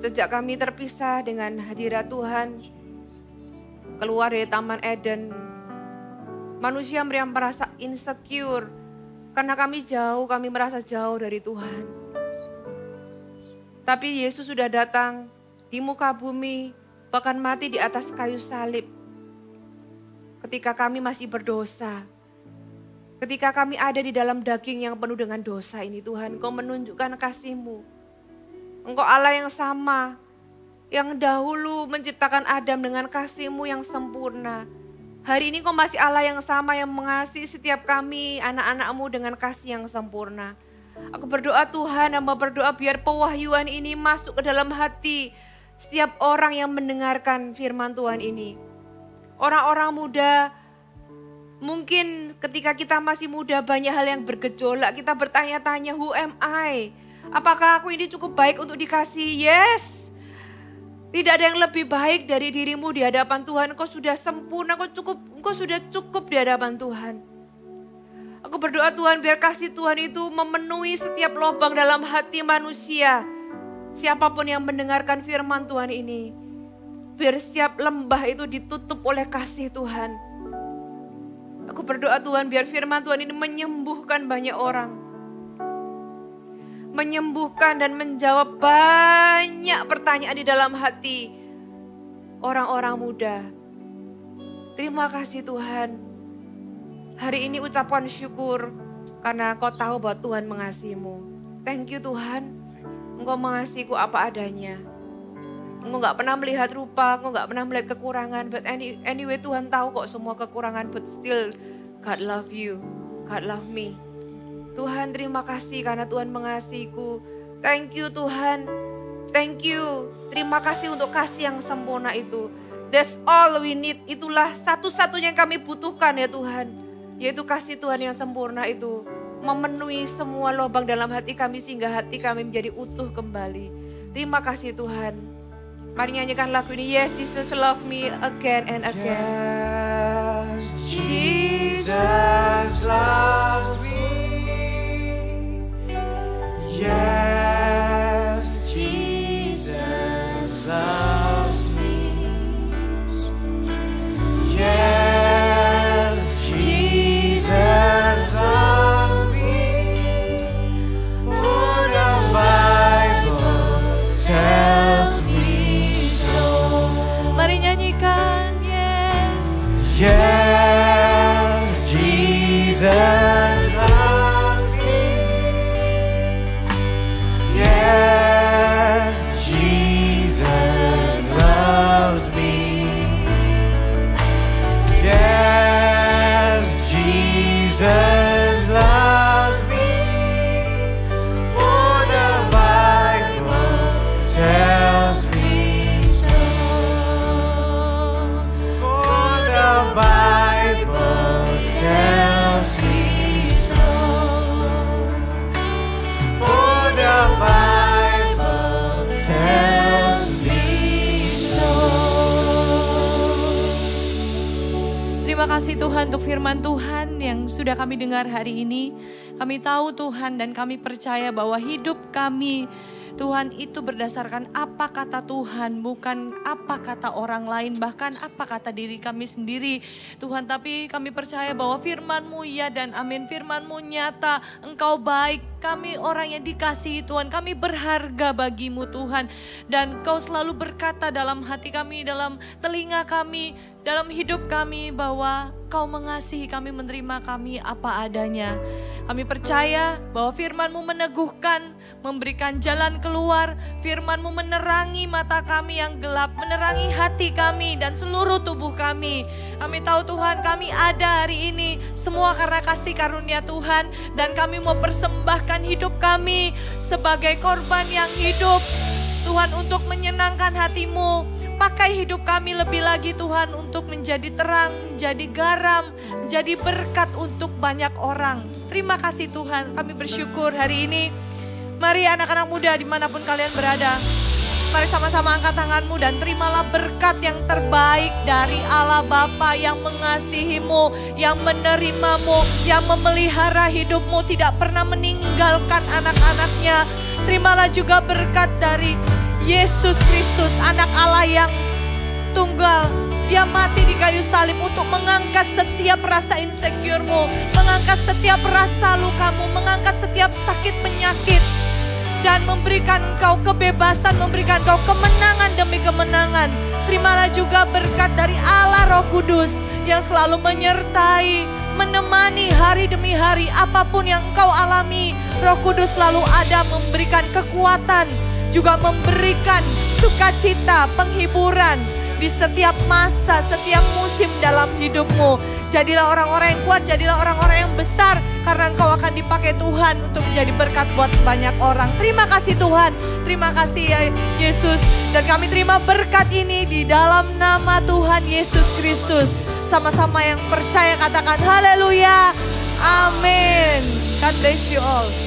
Sejak kami terpisah dengan hadirat Tuhan, keluar dari Taman Eden, manusia yang merasa insecure karena kami merasa jauh dari Tuhan. Tapi Yesus sudah datang di muka bumi, bahkan mati di atas kayu salib. Ketika kami masih berdosa, ketika kami ada di dalam daging yang penuh dengan dosa ini, Tuhan, Engkau menunjukkan kasih-Mu. Engkau Allah yang sama, yang dahulu menciptakan Adam dengan kasih-Mu yang sempurna. Hari ini Engkau masih Allah yang sama yang mengasihi setiap kami, anak-anak-Mu dengan kasih yang sempurna. Aku berdoa Tuhan, hamba berdoa biar pewahyuan ini masuk ke dalam hati setiap orang yang mendengarkan firman Tuhan ini. Orang-orang muda, mungkin ketika kita masih muda banyak hal yang bergejolak, kita bertanya-tanya, who am I? Apakah aku ini cukup baik untuk dikasihi? Yes. Tidak ada yang lebih baik dari dirimu di hadapan Tuhan. Engkau sudah sempurna, engkau sudah cukup di hadapan Tuhan. Aku berdoa Tuhan biar kasih Tuhan itu memenuhi setiap lubang dalam hati manusia. Siapapun yang mendengarkan firman Tuhan ini, biar setiap lembah itu ditutup oleh kasih Tuhan. Aku berdoa Tuhan biar firman Tuhan ini menyembuhkan banyak orang. Menyembuhkan dan menjawab banyak pertanyaan di dalam hati orang-orang muda. Terima kasih Tuhan. Hari ini ucapkan syukur karena Kau tahu bahwa Tuhan mengasihimu. Thank you Tuhan. Engkau mengasihiku apa adanya. Engkau gak pernah melihat rupa, Engkau gak pernah melihat kekurangan. But anyway Tuhan tahu kok semua kekurangan. But still God love you, God love me. Tuhan terima kasih karena Tuhan mengasihiku. Thank you Tuhan. Thank you. Terima kasih untuk kasih yang sempurna itu. That's all we need. Itulah satu-satunya yang kami butuhkan ya Tuhan. Yaitu kasih Tuhan yang sempurna itu. Memenuhi semua lubang dalam hati kami sehingga hati kami menjadi utuh kembali. Terima kasih Tuhan. Mari nyanyikan lagu ini. Yes, Jesus love me again and again. Yes, Jesus loves me. Yes, Jesus loves me. Yes, Jesus loves me. For the Bible tells me so. Mari nyanyikan, yes. Yes, Jesus loves me. Yes, Jesus loves me. Yes, Jesus loves me. For the Bible tells me so. For the Bible tells me so. For the Bible tells me so. Terima kasih Tuhan untuk firman Tuhan yang sudah kami dengar hari ini. Kami tahu Tuhan dan kami percaya bahwa hidup kami Tuhan itu berdasarkan apa kata Tuhan, bukan apa kata orang lain, bahkan apa kata diri kami sendiri. Tuhan, tapi kami percaya bahwa firman-Mu ya dan amin, firman-Mu nyata, Engkau baik, kami orang yang dikasihi Tuhan, kami berharga bagi-Mu Tuhan. Dan Kau selalu berkata dalam hati kami, dalam telinga kami, dalam hidup kami bahwa Kau mengasihi kami, menerima kami apa adanya. Kami percaya bahwa firman-Mu meneguhkan, memberikan jalan keluar. Firman-Mu menerangi mata kami yang gelap, menerangi hati kami dan seluruh tubuh kami. Kami tahu Tuhan kami ada hari ini semua karena kasih karunia Tuhan. Dan kami mau persembahkan hidup kami sebagai korban yang hidup Tuhan untuk menyenangkan hati-Mu. Pakai hidup kami lebih lagi Tuhan untuk menjadi terang, menjadi garam, menjadi berkat untuk banyak orang. Terima kasih Tuhan, kami bersyukur hari ini. Mari anak-anak muda dimanapun kalian berada, Mari sama-sama angkat tanganmu dan terimalah berkat yang terbaik dari Allah Bapa yang mengasihimu, yang menerimamu, yang memelihara hidupmu, tidak pernah meninggalkan anak-anaknya. Terimalah juga berkat dari Yesus Kristus, anak Allah yang tunggal. Dia mati di kayu salib untuk mengangkat setiap rasa insecure-mu, mengangkat setiap rasa lukamu, mengangkat setiap sakit penyakit, dan memberikan engkau kebebasan, memberikan engkau kemenangan demi kemenangan. Terimalah juga berkat dari Allah Roh Kudus yang selalu menyertai, menemani hari demi hari. Apapun yang engkau alami, Roh Kudus selalu ada memberikan kekuatan, juga memberikan sukacita, penghiburan di setiap masa, setiap musim dalam hidupmu. Jadilah orang-orang yang kuat, jadilah orang-orang yang besar, karena engkau akan dipakai Tuhan untuk menjadi berkat buat banyak orang. Terima kasih Tuhan, terima kasih ya Yesus. Dan kami terima berkat ini di dalam nama Tuhan Yesus Kristus. Sama-sama yang percaya katakan haleluya, amin. God bless you all.